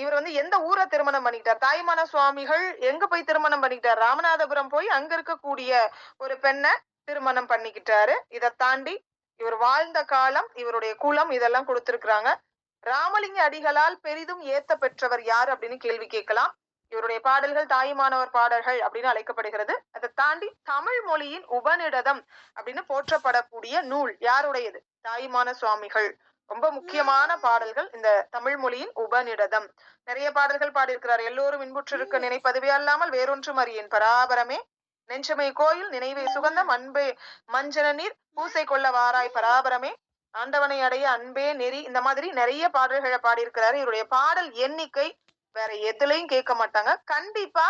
இவர் எந்த ஊரை திருமணம் பண்ணிக்கிட்டார்? தாயுமான சுவாமிகள் எங்க போய் திருமணம் பண்ணிக்கிட்டார்? ராமநாதபுரம் போய் அங்க இருக்கக்கூடிய ஒரு பெண்ணை திருமணம் பண்ணிக்கிட்டாரு. இதை தாண்டி இவர் வாழ்ந்த காலம், இவருடைய குலம், இதெல்லாம் கொடுத்திருக்கிறாங்க. ராமலிங்க அடிகளால் பெரிதும் ஏத்த பெற்றவர் யார் அப்படின்னு கேள்வி கேட்கலாம். இவருடைய பாடல்கள் தாயுமானவர் பாடல்கள் அப்படின்னு அழைக்கப்படுகிறது. அதை தாண்டி தமிழ் மொழியின் உபநிடதம் அப்படின்னு போற்றப்படக்கூடிய நூல் யாருடையது? தாயுமான சுவாமிகள். ரொம்ப முக்கியமான பாடல்கள் இந்த தமிழ் மொழியின் உபநிடதம். நிறைய பாடல்கள் பாடியிருக்கிறார். எல்லோரும் இன்புற்றிருக்க நினைப்பதுவே அல்லாமல் வேறொன்றும் அறியேன் பராபரமே, நெஞ்சமை கோயில் நினைவே சுகந்தம் அன்பே மஞ்சன நீர் பூசை கொள்ள வாராய் பராபரமே, ஆண்டவனை அடைய அன்பே நெறி, இந்த மாதிரி நிறைய பாடல்களை பாடியிருக்கிறாரு. இவருடைய பாடல் எண்ணிக்கை வேற எதுலயும் கேட்க மாட்டாங்க. கண்டிப்பா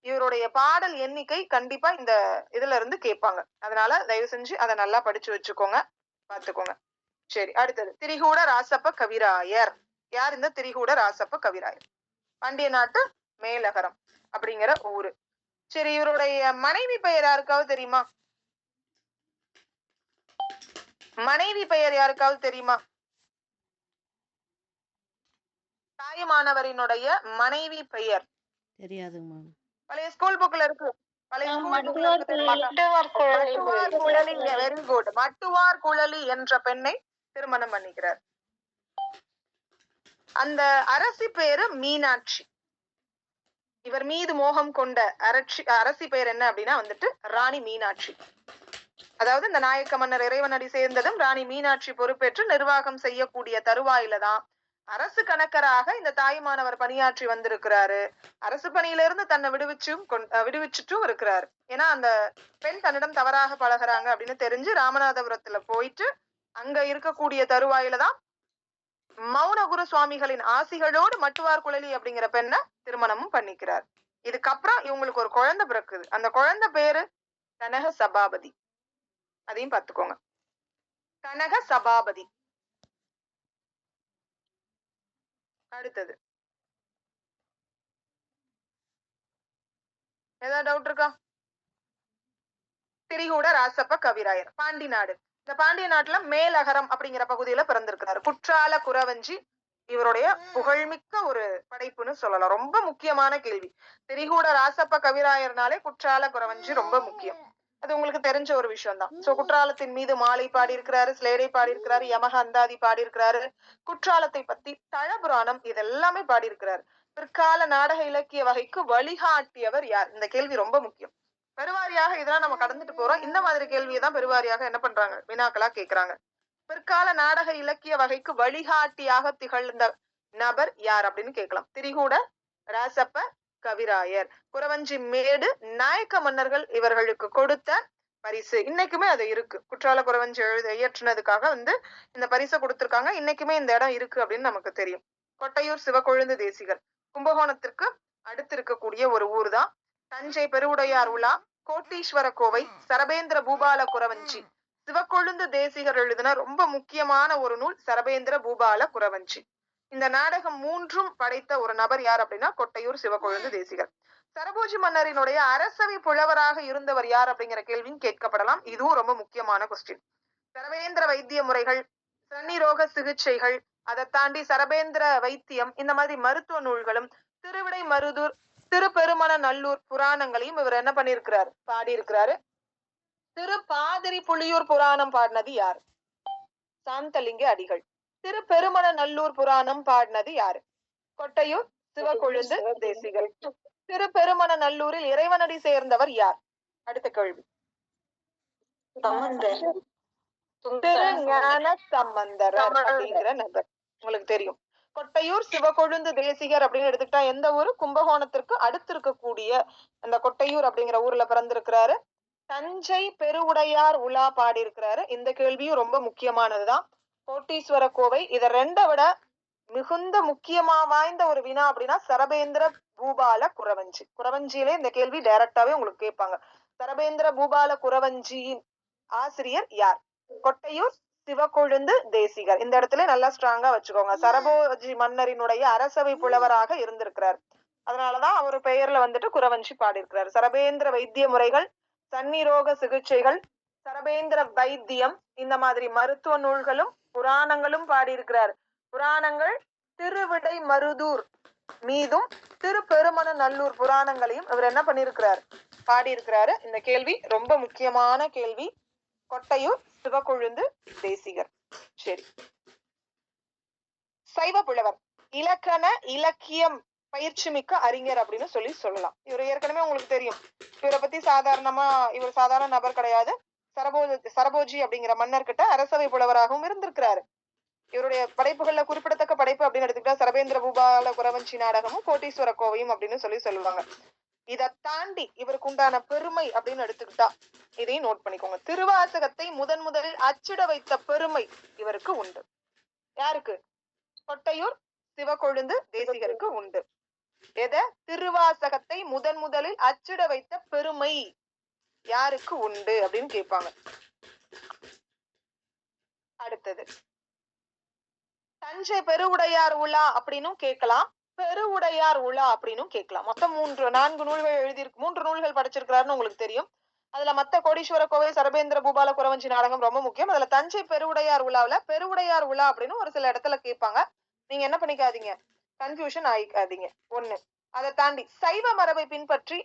இவருடைய பாடல் எண்ணிக்கை கண்டிப்பா இந்த இதுல இருந்து கேட்பாங்க. அதனால தயவு செஞ்சு அதை நல்லா படிச்சு வச்சுக்கோங்க, பாத்துக்கோங்க. சரி, அடுத்தது திரிகூட ராசப்ப கவிராயர். யார் இந்த திரிகூட ராசப்ப கவிராயர்? பாண்டிய நாட்டு மேலகரம் அப்படிங்கிற ஊரு. சரி, இவருடைய மனைவி பெயர் யாருக்காவது தெரியுமா? மனைவி பெயர் யாருக்காவது தெரியுமா? தாயுமானவரினுடைய மனைவி பெயர் தெரியாதுங்க மேம். பழைய ஸ்கூல் புக்ல இருக்கு. பழைய ஸ்கூல் புக்ல இருக்கு. Very good. மட்டுவார் குழலி என்ற பெண்ணை திருமணம் பண்ணிக்கிறார். அந்த அரசி பேரு மீனாட்சி. இவர் மீது மோகம் கொண்ட அரசி பெயர் என்ன அப்படின்னா வந்துட்டு ராணி மீனாட்சி. அதாவது இந்த நாயக்க மன்னர் இறைவனடி சேர்ந்ததும் ராணி மீனாட்சி பொறுப்பேற்று நிர்வாகம் செய்யக்கூடிய தருவாயில தான் அரசு கணக்கராக இந்த தாயுமானவர் பணியாற்றி வந்திருக்கிறாரு. அரசு பணியிலிருந்து தன்னை விடுவிச்சுட்டும் இருக்கிறாரு. ஏன்னா அந்த பெண் தன்னிடம் தவறாக பழகுறாங்க அப்படின்னு தெரிஞ்சு ராமநாதபுரத்துல போயிட்டு அங்க இருக்கக்கூடிய தருவாயில தான் மௌனகுரு சுவாமிகளின் ஆசிகளோடு மட்டுவார் குழலி அப்படிங்கிற பெண்ணை திருமணமும் பண்ணிக்கிறார். இதுக்கப்புறம் இவங்களுக்கு ஒரு குழந்தை பிறக்குது. அந்த குழந்தை பேரு கனக சபாபதி. அதையும் பார்த்துக்கோங்க. கனக சபாபதி. அடுத்தது ஏதாவது டவுட் இருக்கா? திரிகூட ராசப்ப கவிராயர், பாண்டி நாடு. இந்த பாண்டிய நாட்டுல மேலகரம் அப்படிங்கிற பகுதியில பிறந்திருக்கிறாரு. குற்றால குறவஞ்சி இவருடைய புகழ்மிக்க ஒரு படைப்புன்னு சொல்லலாம். ரொம்ப முக்கியமான கேள்வி. திரிகூட ராசப்ப கவிராயர்னாலே குற்றால குறவஞ்சி ரொம்ப முக்கியம். அது உங்களுக்கு தெரிஞ்ச ஒரு விஷயம் தான். சோ குற்றாலத்தின் மீது மாலை பாடி இருக்கிறாரு, ஸ்லேடை பாடி இருக்கிறாரு, யமக அந்தாதி பாடி இருக்கிறாரு, குற்றாலத்தை பத்தி தலபுராணம் இதெல்லாமே பாடி இருக்கிறாரு. பிற்கால நாடக இலக்கிய வகைக்கு வழிகாட்டியவர் யார்? இந்த கேள்வி ரொம்ப முக்கியம். பெருவாரியாக இதெல்லாம் நம்ம கடந்துட்டு போறோம். இந்த மாதிரி கேள்வியை தான் பெருவாரியாக என்ன பண்றாங்க, வினாக்களா கேக்குறாங்க. பிற்கால நாடக இலக்கிய வகைக்கு வழிகாட்டியாக திகழ்ந்த நபர் யார் அப்படின்னு கேட்கலாம். திரிகூட ராசப்ப கவிராயர், குறவஞ்சி மேடு நாயக்க மன்னர்கள் இவர்களுக்கு கொடுத்த பரிசு. இன்னைக்குமே அது இருக்கு. குற்றால குறவஞ்சி இயற்றுனதுக்காக இந்த பரிசை கொடுத்திருக்காங்க. இன்னைக்குமே இந்த இடம் இருக்கு அப்படின்னு நமக்கு தெரியும். கொட்டையூர் சிவக்கொழுந்து தேசிகர் கும்பகோணத்திற்கு அடுத்து இருக்கக்கூடிய ஒரு ஊர் தான். தஞ்சை பெருவுடையார் உலா, கோட்டீஸ்வர கோவை, சரபேந்திர பூபால குறவஞ்சி, சிவக்கொழுந்து தேசிகர் எழுதின ரொம்ப முக்கியமான ஒரு நூல் சரபேந்திர பூபால குறவஞ்சி. இந்த நாடகம் மூன்றும் படைத்த ஒரு நபர் யார் அப்படின்னா கொட்டையூர் சிவக்கொழுந்து தேசிகர். சரபோஜி மன்னரினுடைய அரசவை புலவராக இருந்தவர் யார் அப்படிங்கிற கேள்வியும் கேட்கப்படலாம். இதுவும் ரொம்ப முக்கியமான கொஸ்டின். சரபேந்திர வைத்திய முறைகள், சன்னிரோக சிகிச்சைகள், அதை தாண்டி சரபேந்திர வைத்தியம், இந்த மாதிரி மருத்துவ நூல்களும் திருவிடை மருதூர், திருப்பெருமன நல்லூர் புராணங்களையும் இவர் என்ன பண்ணியிருக்கிறார், பாடியிருக்கிறாரு. திருப்பாதிரி புலியூர் புராணம் பாடினது யார்? சாந்தலிங்க அடிகள். திருப்பெருமன நல்லூர் புராணம் பாடினது யாரு? கொட்டையூர் சிவக்கொழுந்து தேசிகர். திருப்பெருமன நல்லூரில் இறைவனடி சேர்ந்தவர் யார்? அடுத்த கேள்வி. திருஞான சம்பந்தர் அப்படிங்கிற நபர். உங்களுக்கு தெரியும். கொட்டையூர் சிவக்கொழுந்து தேசிகர் அப்படின்னு எடுத்துக்கிட்டா எந்த ஊரு? கும்பகோணத்திற்கு அடுத்து இருக்கக்கூடிய அந்த கொட்டையூர் அப்படிங்கிற ஊர்ல பிறந்திருக்கிறாரு. தஞ்சை பெருவுடையார் உலா பாடி இருக்கிறாரு. இந்த கேள்வியும் ரொம்ப முக்கியமானதுதான். கோட்டீஸ்வர கோவை. இத ரெண்டை விட மிகுந்த முக்கியமா வாய்ந்த ஒரு வினா அப்படின்னா சரபேந்திர பூபால குறவஞ்சி. குறவஞ்சியிலே இந்த கேள்வி டைரக்டாவே உங்களுக்கு கேட்பாங்க. சரபேந்திர பூபால குறவஞ்சியின் ஆசிரியர் யார்? கொட்டையூர் சிவக்கொழுந்து தேசிகர். இந்த இடத்துல நல்லா ஸ்ட்ராங்கா வச்சுக்கோங்க. சரபோஜி மன்னரினுடைய அரசவை புலவராக இருந்திருக்கிறார். அதனாலதான் அவர் பெயர்ல குறவஞ்சி பாடியிருக்கிறார். சரபேந்திர வைத்திய முறைகள், சன்னிரோக சிகிச்சைகள், சரபேந்திர வைத்தியம், இந்த மாதிரி மருத்துவ நூல்களும் புராணங்களும் பாடியிருக்கிறார். புராணங்கள் திருவிடை மருதூர் மீதும் திருப்பெருமன நல்லூர் புராணங்களையும் இவர் என்ன பண்ணிருக்கிறார், பாடியிருக்கிறாரு. இந்த கேள்வி ரொம்ப முக்கியமான கேள்வி. கொட்டையூர் சிவக்கொழுந்து தேசிகர். சரி, சைவ புலவர், இலக்கண இலக்கியம் பயிற்சி மிக்க அறிஞர் அப்படின்னு சொல்லலாம். இவர் ஏற்கனவே உங்களுக்கு தெரியும். இவரை பத்தி இவர் சாதாரண நபர் கிடையாது. சரபோஜி அப்படிங்கிற மன்னர்கிட்ட அரசவை புலவராகவும் இருந்திருக்கிறாரு. இவருடைய படைப்புகள்ல குறிப்பிடத்தக்க படைப்பு அப்படின்னு எடுத்துக்கிட்டா சரபேந்திர பூபால குறவஞ்சி நாடகமும் கோட்டீஸ்வர கோவையும் அப்படின்னு சொல்லுவாங்க. இதை தாண்டி இவருக்கு உண்டான பெருமை அப்படின்னு எடுத்துக்கிட்டா இதையும் நோட் பண்ணிக்கோங்க. திருவாசகத்தை முதலில் அச்சிட வைத்த பெருமை இவருக்கு உண்டு. யாருக்கு? கொட்டையூர் சிவக்கொழுந்து தேசிகருக்கு உண்டு. எதை? திருவாசகத்தை முதலில் அச்சிட வைத்த பெருமை யாருக்கு உண்டு அப்படின்னு கேட்பாங்க. அடுத்தது தஞ்சை பெருவுடையார் உலா அப்படின்னும் கேட்கலாம், பெருவுடையார் உலா அப்படின்னும் கேட்கலாம். மொத்தம் 4 நூல்கள் எழுதியிருக்கு. 3 நூல்கள் படைச்சிருக்கிறாருன்னு உங்களுக்கு தெரியும். அதுல மத்த கோடீஸ்வர கோவை, சரபேந்திர பூபால குறவஞ்சி நாடகம் ரொம்ப முக்கியம். அதுல தஞ்சை பெருவுடையார் உலாவுல பெருவுடையார் உலா அப்படின்னு ஒரு சில இடத்துல கேட்பாங்க. நீங்க என்ன பண்ணிக்காதீங்க, கன்ஃபியூஷன் ஆயிக்காதீங்க. ஒண்ணு. அதை தாண்டி சைவ மரபை பின்பற்றி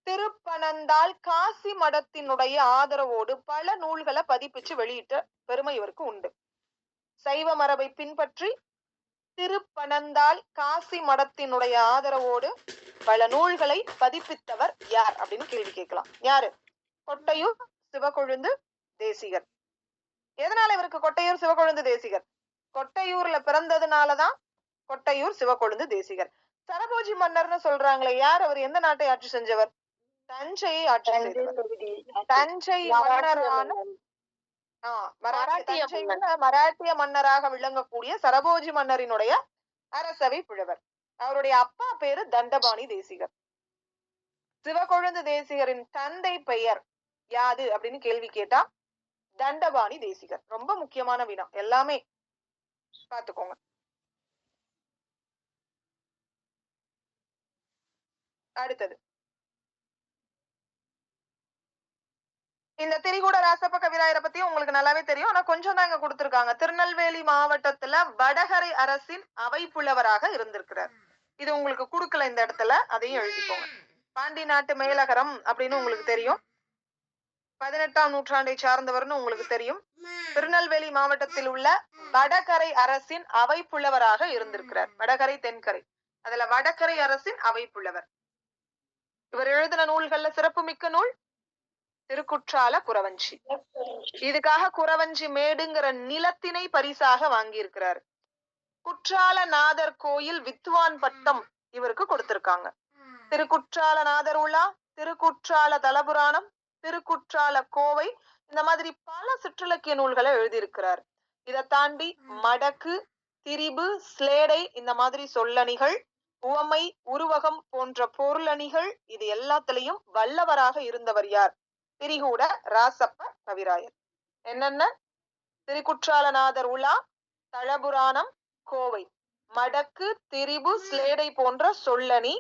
திருப்பனந்தாள் காசி மடத்தினுடைய ஆதரவோடு பல நூல்களை பதிப்பிச்சு வெளியிட்ட பெருமை இவருக்கு உண்டு. சைவ மரபை பின்பற்றி திருப்பனந்தாள் காசி மடத்தினுடைய ஆதரவோடு பல நூல்களை பதிப்பித்தவர் யார் அப்படின்னு கேள்வி கேட்கலாம். யாரு? கொட்டையூர் சிவக்கொழுந்து தேசிகர். எதனால இவருக்கு கொட்டையூர் சிவக்கொழுந்து தேசிகர்? கொட்டையூர்ல பிறந்ததுனாலதான் கொட்டையூர் சிவக்கொழுந்து தேசிகர். சரபோஜி மன்னர்னு சொல்றாங்களே, யார் அவர்? எந்த நாட்டை ஆட்சி செஞ்சவர்? தஞ்சையை ஆட்சி செய்தவர். தஞ்சை மன்னரான மராட்டிய மன்னராக விளங்கக்கூடிய சரபோஜி மன்னரினுடைய அரசவை புலவர். அவருடைய அப்பா பேரு தண்டபாணி தேசிகர். சிவக்கொழுந்து தேசிகரின் தந்தை பெயர் யாது அப்படின்னு கேள்வி கேட்டா தண்டபாணி தேசிகர். ரொம்ப முக்கியமான வினா, எல்லாமே பாத்துக்கோங்க. அடுத்தது இந்த திரிகூட ராசப்ப கவிராயரை பத்தி உங்களுக்கு நல்லாவே தெரியும். ஆனா கொஞ்சம் தான் இங்க கொடுத்திருக்காங்க. திருநெல்வேலி மாவட்டத்துல வடகரை அரசின் அவை புலவராக இருந்திருக்கிறார். இது உங்களுக்கு கொடுக்கல இந்த இடத்துல, அதையும் எழுதிக்கோங்க. பாண்டி நாட்டு மேலகரம் அப்படின்னு உங்களுக்கு தெரியும். 18ஆம் நூற்றாண்டை சார்ந்தவர்னு உங்களுக்கு தெரியும். திருநெல்வேலி மாவட்டத்தில் உள்ள வடகரை அரசின் அவை புலவராக இருந்திருக்கிறார். வடகரை தென்கரை, அதுல வடகரை அரசின் அவை புலவர். இவர் எழுதின நூல்கள்ல சிறப்பு மிக்க நூல் திருக்குற்றால குறவஞ்சி. இதுக்காக குறவஞ்சி மேடுங்கிற நிலத்தினை பரிசாக வாங்கி இருக்கிறார். குற்றாலநாதர் கோயில் வித்வான் பட்டம் இவருக்கு கொடுத்திருக்காங்க. திருக்குற்றாலநாதர் உலா, திருக்குற்றால தலபுராணம், திருக்குற்றால கோவை, இந்த மாதிரி பல சிற்றிலக்கிய நூல்களை எழுதியிருக்கிறார். இதை தாண்டி மடக்கு, திரிபு, ஸ்லேடை, இந்த மாதிரி சொல்லணிகள், உவமை, உருவகம் போன்ற பொருளணிகள், இது எல்லாத்திலையும் வல்லவராக இருந்தவர் யார்? திரிகூட ராசப்ப கவிராயர். என்னென்ன? திருக்குற்றாலநாதர் உலா, தலபுராணம், கோவை, மடக்கு, திரிபு, ஸ்லேடை போன்ற சொல்லணி,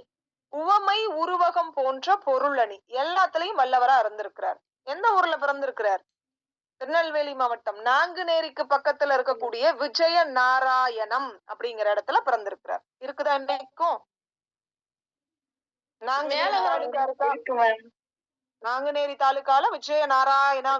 உவமை, உருவகம் போன்ற பொருளணி, எல்லாத்திலையும் வல்லவரா இருந்திருக்கிறார். எந்த ஊர்ல பிறந்திருக்கிறார்? திருநெல்வேலி மாவட்டம் நாங்குநேரிக்கு பக்கத்துல இருக்கக்கூடிய விஜய நாராயணம் அப்படிங்கிற இடத்துல பிறந்திருக்கிறார். இருக்குதா இன்னைக்கும்? நாங்குநேரி தாலுகால விஜய நாராயணா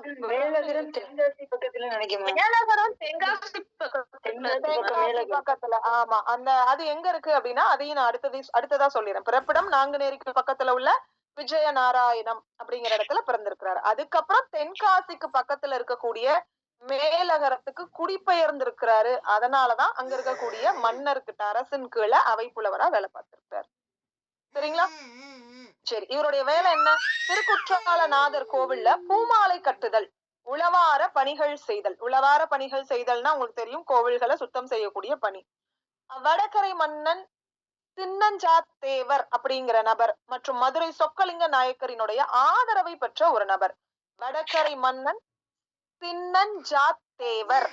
பக்கத்துல. ஆமா, அந்த அது எங்க இருக்கு அப்படின்னா அதையும் நான் அடுத்ததா சொல்லிடுறேன். பிறப்பிடம் நாங்குநேரிக்கு பக்கத்துல உள்ள விஜய நாராயணம் அப்படிங்கிற இடத்துல பிறந்திருக்கிறாரு. அதுக்கப்புறம் தென்காசிக்கு பக்கத்துல இருக்கக்கூடிய மேலகரத்துக்கு குடிபெயர்ந்திருக்கிறாரு. அதனாலதான் அங்க இருக்கக்கூடிய மன்னர்கிட்ட அரசின் கீழே அவை புலவரா வேலை பார்த்திருக்கிறாரு. சரிங்களா? சரி, இவருடைய வேலை என்ன? திருக்குற்றாலநாதர் கோவில்ல பூமாலை கட்டுதல், உளவார பணிகள் செய்தல். உளவார பணிகள் செய்தல்னா உங்களுக்கு தெரியும், கோவில்களை சுத்தம் செய்யக்கூடிய பணி. வடகரை மன்னன் சின்னஞ்சாத்தேவர் அப்படிங்கிற நபர் மற்றும் மதுரை சொக்கலிங்க நாயக்கரினுடைய ஆதரவை பெற்ற ஒரு நபர். வடகரை மன்னன் சின்னஞ்சாத்தேவர்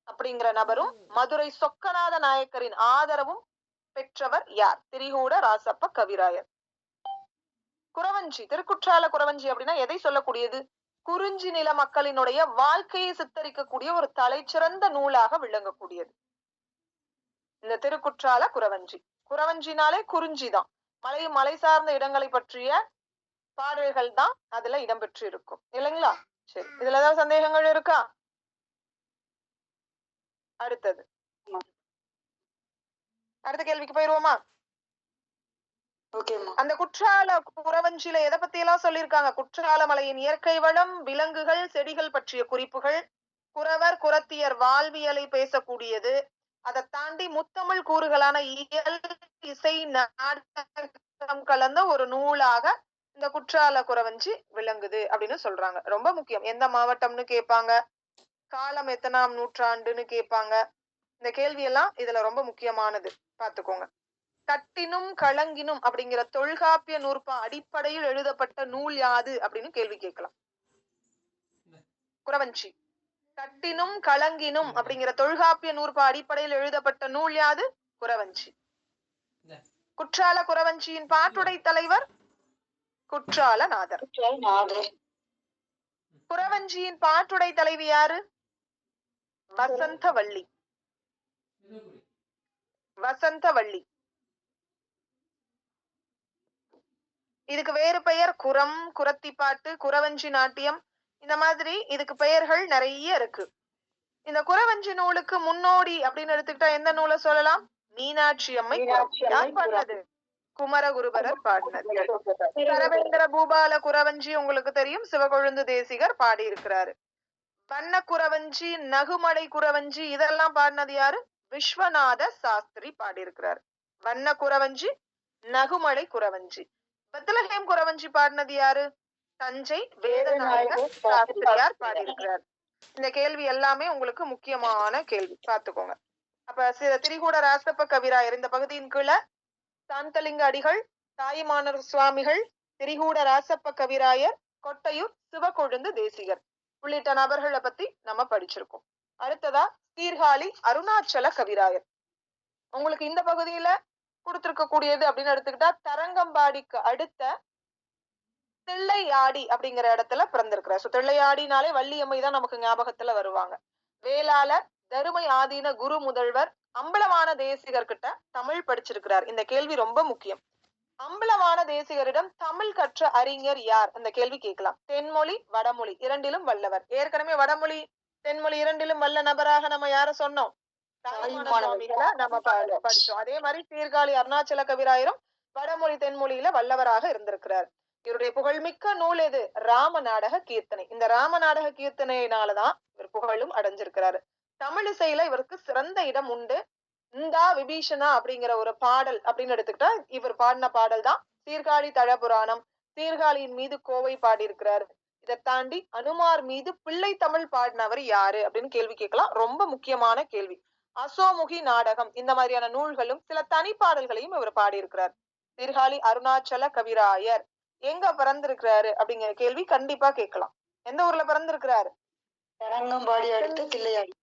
அப்படிங்கிற நபரும் மதுரை சொக்கநாத நாயக்கரின் ஆதரவும் பெற்றவர் யார்? திரிகூட ராசப்ப கவிராயர். குறவஞ்சி, திருக்குற்றால குறவஞ்சி அப்படின்னா எதை சொல்லக்கூடியது? குறிஞ்சி நில மக்களினுடைய வாழ்க்கையை சித்தரிக்கக்கூடிய ஒரு தலைச்சிறந்த நூலாக விளங்கக்கூடியது இந்த திருக்குற்றால குறவஞ்சி. குறவஞ்சினாலே குறிஞ்சி தான், மலை சார்ந்த இடங்களை பற்றிய பாடல்கள் தான் அதுல இடம்பெற்று இருக்கும் இல்லைங்களா? சரி, இதுல ஏதாவது சந்தேகங்கள் இருக்கா? அடுத்த கேள்விக்கு போயிருவோமா? அந்த குற்றால குறவஞ்சில எதை பத்தி எல்லாம் சொல்லியிருக்காங்க? குற்றால மலையின் இயற்கை வளம், விலங்குகள், செடிகள் பற்றிய குறிப்புகள், குறவர் குறத்தியர் வாழ்வியலை பேசக்கூடியது. அதை தாண்டி முத்தமிழ் கூறுகளான இயல், இசை, நாடகம் கலந்த ஒரு நூலாக இந்த குற்றால குறவஞ்சி விளங்குது அப்படின்னு சொல்றாங்க. ரொம்ப முக்கியம். எந்த மாவட்டம்னு கேட்பாங்க, காலம் எத்தனாம் நூற்றாண்டுன்னு கேட்பாங்க. இந்த கேள்வி எல்லாம் இதுல ரொம்ப முக்கியமானது, பாத்துக்கோங்க. கட்டினும் களங்கினும் அப்படிங்கிற தொல்காப்பிய நூற்பா அடிப்படையில் எழுதப்பட்ட நூல் யாது அப்படின்னு கேள்வி கேட்கலாம். குறவஞ்சி. கட்டினும் களங்கினும் அப்படிங்கிற தொல்காப்பிய நூற்பா அடிப்படையில் எழுதப்பட்ட நூல் யாது? குறவஞ்சி. குற்றால குறவஞ்சியின் பாட்டுடை தலைவர் குற்றாலநாதர். குறவஞ்சியின் பாட்டுடை தலைவி யாரு? வசந்தவள்ளி. வசந்தவள்ளி. இதுக்கு வேறு பெயர் குரம், குரத்திப்பாட்டு, குறவஞ்சி நாட்டியம். இந்த மாதிரி இதுக்கு பெயர்கள் நிறைய இருக்கு. இந்த குறவஞ்சி நூலுக்கு முன்னோடி அப்படின்னு எடுத்துக்கிட்டா எந்த நூலை சொல்லலாம்? மீனாட்சி அம்மை. யார் பாடினது? குமரகுருபரர் பாடினது. சரவேந்திர பூபால குறவஞ்சி உங்களுக்கு தெரியும், சிவகொழுந்து தேசிகர் பாடி இருக்கிறாரு. வண்ண குறவஞ்சி, நகுமடை குறவஞ்சி இதெல்லாம் பாடினது யாரு? விஸ்வநாத சாஸ்திரி பாடியிருக்கிறார். வண்ண குறவஞ்சி, நகுமடை குறவஞ்சி. பெத்லஹேம் குறவஞ்சி பாடினது யாரு? தஞ்சை வேதநாயக சாஸ்திரியார் பாடியிருக்கிறார். இந்த கேள்வி எல்லாமே உங்களுக்கு முக்கியமான கேள்வி, பாத்துக்கோங்க. அப்ப திரிகூட ராசப்ப கவிராயர் இந்த பகுதியின் கீழே சாந்தலிங்க அடிகள், தாயுமானர் சுவாமிகள், திரிகூட ராசப்ப கவிராயர், கொட்டையூர் சிவகொழுந்து தேசிகர் உள்ளிட்ட நபர்களை பத்தி நம்ம படிச்சிருக்கோம். அடுத்ததா சீர்காழி அருணாச்சல கவிராயர். உங்களுக்கு இந்த பகுதியில கொடுத்திருக்க கூடியது அப்படின்னு எடுத்துக்கிட்டா தரங்கம்பாடிக்கு அடுத்த தில்லையாடி அப்படிங்கிற இடத்துல பிறந்திருக்கிறார். தில்லையாடினாலே வள்ளியம்மை தான் நமக்கு ஞாபகத்துல வருவாங்க. வேளாளர், தருமை ஆதீன குரு முதல்வர், அம்பலவான தேசிகர் கிட்ட தமிழ் படிச்சிருக்கிறார். இந்த கேள்வி ரொம்ப முக்கியம். அம்பலவான தேசிகரிடம் தமிழ் கற்ற அறிஞர் யார்? அந்த கேள்வி கேட்கலாம். தென்மொழி, வடமொழி இரண்டிலும் வல்லவர். ஏற்கனவே வடமொழி, தென்மொழி இரண்டிலும் வல்ல நபராக நம்ம யார சொன்னோம்? சுவாமிகளை நம்ம படிச்சோம். அதே மாதிரி சீர்காழி அருணாச்சல கவிராயரும் வடமொழி தென்மொழியில வல்லவராக இருந்திருக்கிறார். இவருடைய புகழ்மிக்க நூல் எது? ராம நாடக கீர்த்தனை. இந்த ராம நாடக கீர்த்தனையினாலதான் இவர் புகழும் அடைஞ்சிருக்கிறாரு. தமிழிசையில இவருக்கு சிறந்த இடம் உண்டு. இந்தா விபீஷணா அப்படிங்கிற ஒரு பாடல் அப்படின்னு எடுத்துக்கிட்டா இவர் பாடின பாடல் தான் சீர்காழி தழபுராணம். சீர்காழியின் மீது கோவை பாடியிருக்கிறாரு. இதை தாண்டி அனுமார் மீது பிள்ளை தமிழ் பாடினவர் யாரு அப்படின்னு கேள்வி கேட்கலாம். ரொம்ப முக்கியமான கேள்வி. அசோமுகி நாடகம் இந்த மாதிரியான நூல்களும் சில தனிப்பாடல்களையும் இவர் பாடியிருக்கிறார். சீர்காழி அருணாச்சல கவிராயர் எங்க பிறந்திருக்கிறாரு அப்படிங்கிற கேள்வி கண்டிப்பா கேட்கலாம். எந்த ஊர்ல பிறந்திருக்கிறாரு? தரங்கம்பாடி அடுத்து தில்லையாடி.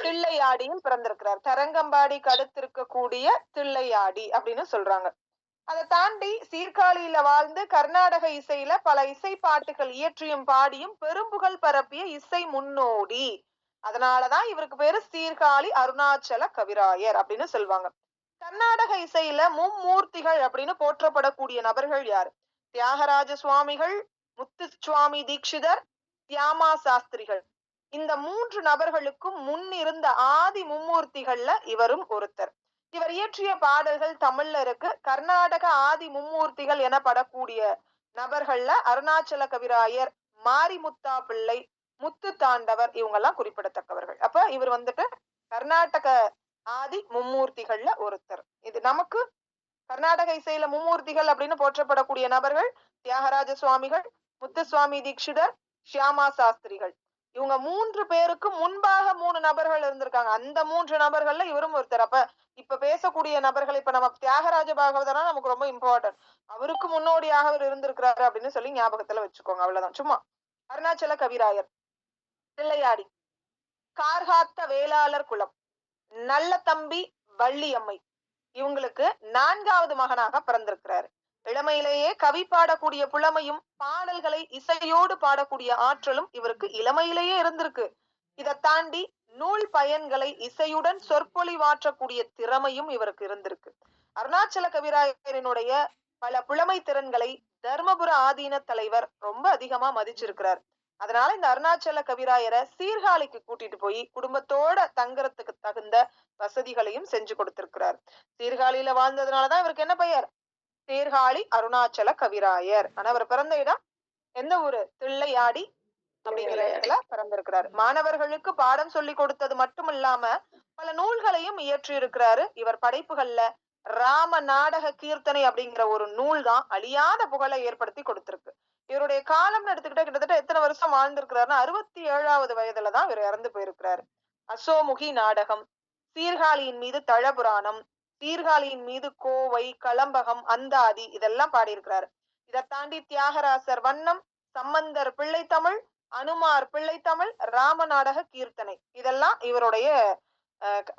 தில்லையாடியில் பிறந்திருக்கிறார். தரங்கம்பாடிக்கு அடுத்து இருக்கக்கூடிய தில்லையாடி அப்படின்னு சொல்றாங்க. அதை தாண்டி சீர்காழியில வாழ்ந்து கர்நாடக இசையில பல இசை பாட்டுகள் இயற்றியும் பாடியும் பெரும்புகழ் பரப்பிய இசை முன்னோடி. அதனாலதான் இவருக்கு பேரு சீர்காழி அருணாச்சல கவிராயர் அப்படின்னு சொல்லுவாங்க. கர்நாடக இசையில மும்மூர்த்திகள் அப்படின்னு போற்றப்படக்கூடிய நபர்கள் யாரு? தியாகராஜ சுவாமிகள், முத்துசுவாமி தீட்சிதர், தியாமா சாஸ்திரிகள். இந்த மூன்று நபர்களுக்கும் முன் இருந்த ஆதி மும்மூர்த்திகள்ல இவரும் ஒருத்தர். இவர் இயற்றிய பாடல்கள் தமிழ்ல இருக்கு. கர்நாடக ஆதி மும்மூர்த்திகள் எனப்படக்கூடிய நபர்கள்ல அருணாச்சல கவிராயர், மாரிமுத்தா பிள்ளை, முத்து தாண்டவர் இவங்க எல்லாம் குறிப்பிடத்தக்கவர்கள். அப்ப இவர் வந்துட்டு கர்நாடக ஆதி மும்மூர்த்திகள்ல ஒருத்தர். இது நமக்கு கர்நாடக இசையில மும்மூர்த்திகள் அப்படின்னு போற்றப்படக்கூடிய நபர்கள் தியாகராஜ சுவாமிகள், முத்துசுவாமி தீட்சிதர், ஷியாமா சாஸ்திரிகள். இவங்க மூன்று பேருக்கு முன்பாக மூணு நபர்கள் இருந்திருக்காங்க. அந்த மூன்று நபர்கள்ல இவரும் ஒருத்தர். அப்ப இப்ப பேசக்கூடிய நபர்கள் இப்ப நம்ம தியாகராஜ பாகவதனா நமக்கு ரொம்ப இம்பார்ட்டன்ட். அவருக்கு முன்னோடியாக அவர் இருந்திருக்கிறாரு அப்படின்னு சொல்லி ஞாபகத்துல வச்சுக்கோங்க. அவ்வளவுதான். சும்மா அருணாச்சல கவிராயர், தில்லையாடி, கார்காத்த வேளாளர் குலம், நல்ல தம்பி வள்ளியம்மை இவங்களுக்கு 4வது மகனாக பிறந்திருக்கிறாரு. இளமையிலேயே கவி பாடக்கூடிய புலமையும் பாடல்களை இசையோடு பாடக்கூடிய ஆற்றலும் இவருக்கு இளமையிலேயே இருந்திருக்கு. இதை தாண்டி நூல் பயன்களை இசையுடன் சொற்பொழிவாற்றக்கூடிய திறமையும் இவருக்கு இருந்திருக்கு. அருணாச்சல கவிராயரினுடைய பல புலமை திறன்களை தர்மபுர ஆதீன தலைவர் ரொம்ப அதிகமா மதிச்சிருக்கிறார். அதனால இந்த அருணாச்சல கவிராயரை சீர்காழிக்கு கூட்டிட்டு போய் குடும்பத்தோட தங்குறதுக்கு தகுந்த வசதிகளையும் செஞ்சு கொடுத்திருக்கிறார். சீர்காழியில வாழ்ந்ததுனாலதான் இவருக்கு என்ன பெயர்? சீர்காழி அருணாச்சல கவிராயர். ஆனா அவர் பிறந்த இடம் எந்த ஊரு? தில்லையாடி அப்படிங்கிற இடத்துல பிறந்திருக்கிறாரு. மாணவர்களுக்கு பாடம் சொல்லி கொடுத்தது மட்டும் இல்லாம பல நூல்களையும் இயற்றி இருக்கிறாரு. இவர் படைப்புகள்ல ராம நாடக கீர்த்தனை அப்படிங்கிற ஒரு நூல் தான் அழியாத புகழை ஏற்படுத்தி கொடுத்திருக்கு. இவருடைய காலம்னு எடுத்துக்கிட்டா கிட்டத்தட்ட எத்தனை வருஷம் வாழ்ந்திருக்கிறாருன்னா 67வது வயதுலதான் இவர் இறந்து போயிருக்கிறாரு. அசோமுகி நாடகம், சீர்காழியின் மீது தழபுராணம், சீர்காழியின் மீது கோவை, களம்பகம், அந்தாதி இதெல்லாம் பாடியிருக்கிறாரு. இதை தாண்டி தியாகராசர் வண்ணம், சம்பந்தர் பிள்ளைத்தமிழ், அனுமார் பிள்ளைத்தமிழ், ராம நாடக கீர்த்தனை இதெல்லாம் இவருடைய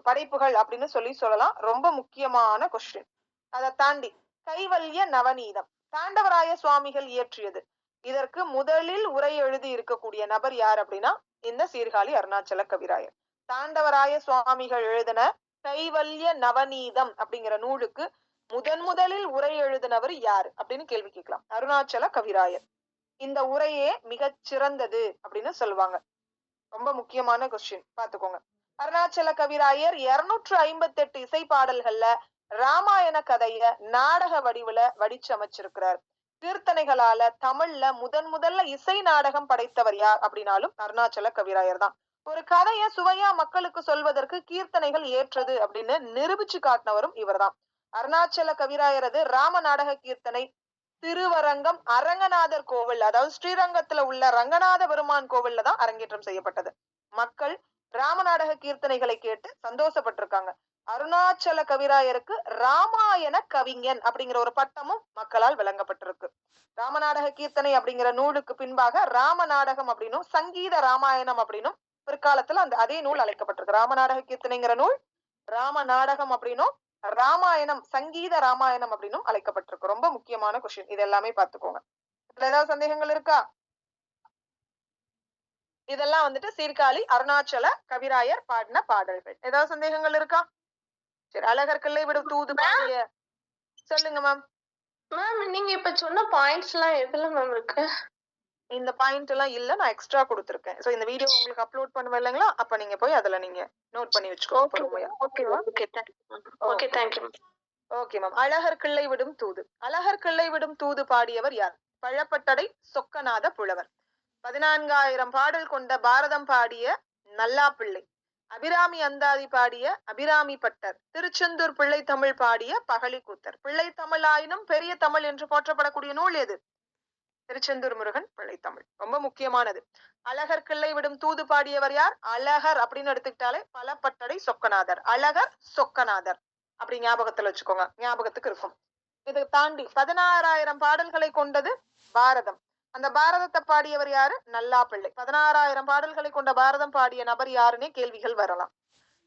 படைப்புகள் அப்படின்னு சொல்லலாம். ரொம்ப முக்கியமான கொஸ்டின். அதை தாண்டி கைவல்ய நவநீதம் தாண்டவராய சுவாமிகள் இயற்றியது. இதற்கு முதலில் உரை எழுதி இருக்கக்கூடிய நபர் யார் அப்படின்னா இந்த சீர்காழி அருணாச்சல கவிராயர். தாண்டவராய சுவாமிகள் எழுதின கைவல்ய நவநீதம் அப்படிங்கிற நூலுக்கு முதலில் உரை எழுதினவர் யாரு அப்படின்னு கேள்வி கேட்கலாம். அருணாச்சல கவிராயர். இந்த உரையே மிகச் சிறந்தது அப்படின்னு சொல்லுவாங்க. ரொம்ப முக்கியமான கொஸ்டின், பாத்துக்கோங்க. அருணாச்சல கவிராயர் 258 இசை பாடல்கள்ல ராமாயண கதைய நாடக வடிவுல வடிச்சமைச்சிருக்கிறார். கீர்த்தனைகளால தமிழ்ல முதல்ல இசை நாடகம் படைத்தவர் யார் அப்படின்னாலும் அருணாச்சல கவிராயர் தான். ஒரு கதைய சுவையா மக்களுக்கு சொல்வதற்கு கீர்த்தனைகள் ஏற்றது அப்படின்னு நிரூபிச்சு காட்டினவரும் இவர்தான். அருணாச்சல கவிராயரது ராம நாடக கீர்த்தனை திருவரங்கம் அரங்கநாதர் கோவில், அதாவது ஸ்ரீரங்கத்துல உள்ள ரங்கநாத பெருமான் கோவில்ல தான் அரங்கேற்றம் செய்யப்பட்டது. மக்கள் ராம நாடக கீர்த்தனைகளை கேட்டு சந்தோஷப்பட்டிருக்காங்க. அருணாச்சல கவிராயருக்கு ராமாயண கவிஞன் அப்படிங்கிற ஒரு பட்டமும் மக்களால் விளங்கப்பட்டிருக்கு. ராமநாடக கீர்த்தனை அப்படிங்கிற நூலுக்கு பின்பாக ராம நாடகம் அப்படின்னும் சங்கீத ராமாயணம் அப்படின்னும் பிற்காலத்துல அதே நூல் அழைக்கப்பட்டிருக்கு. ராமநாடக கீர்த்தனைங்கிற நூல் ராம நாடகம் அப்படின்னும் ராமாயணம் சங்கீத ராமாயணம் அப்படின்னும் அழைக்கப்பட்டிருக்கு. ரொம்ப முக்கியமான கொஸ்டின். இது எல்லாமே பாத்துக்கோங்க. இதுல ஏதாவது சந்தேகங்கள் இருக்கா? இதெல்லாம் சீர்காழி அருணாச்சல கவிராயர் பாடின பாடல்கள். ஏதாவது சந்தேகங்கள் இருக்கா? சரி, அழகர் கிள்ளை விடும் தூது பாடிய சொல்லுங்க மேம். மேம் நீங்க இப்ப சொன்ன பாயிண்ட்ஸ் எல்லாம் எதுல மேம் இருக்கு? இந்த பாயிண்ட் எல்லாம் இல்ல, நான் எக்ஸ்ட்ரா கொடுத்திருக்கேன். சோ இந்த வீடியோ உங்களுக்கு அப்லோட் பண்ணுவேன் இல்லைங்களா, அப்ப நீங்க போய் அதுல நீங்க நோட் பண்ணி வச்சுக்கோங்க. Okay ma'am. அழகர் கிள்ளை விடும் தூது. அழகர் கிள்ளை விடும் தூது பாடியவர் யார்? பழப்பட்டடை சொக்கநாத புலவர். 14,000 பாடல் கொண்ட பாரதம் பாடிய நல்லாப்பிள்ளை. அபிராமி அந்தாதி பாடிய அபிராமி பட்டர். திருச்செந்தூர் பிள்ளை தமிழ் பாடிய பகழிக்கூத்தர். பிள்ளை தமிழ் ஆயினும் பெரிய தமிழ் என்று போற்றப்படக்கூடிய நூல் எது? திருச்செந்தூர் முருகன் பிள்ளை தமிழ். ரொம்ப முக்கியமானது. அழகர் கிள்ளை விடும் தூது பாடியவர் யார்? அழகர் அப்படின்னு எடுத்துக்கிட்டாலே பலப்பட்டடை சொக்கநாதர். அழகர் சொக்கநாதர் அப்படி ஞாபகத்துல வச்சுக்கோங்க, ஞாபகத்துக்கு இருக்கும். இதை தாண்டி 16,000 பாடல்களை கொண்டது பாரதம். அந்த பாரதத்தை பாடியவர் யாரு? நல்லாப்பிள்ளை. 16,000 பாடல்களை கொண்ட பாரதம் பாடிய நபர் யாருன்னே கேள்விகள் வரலாம்.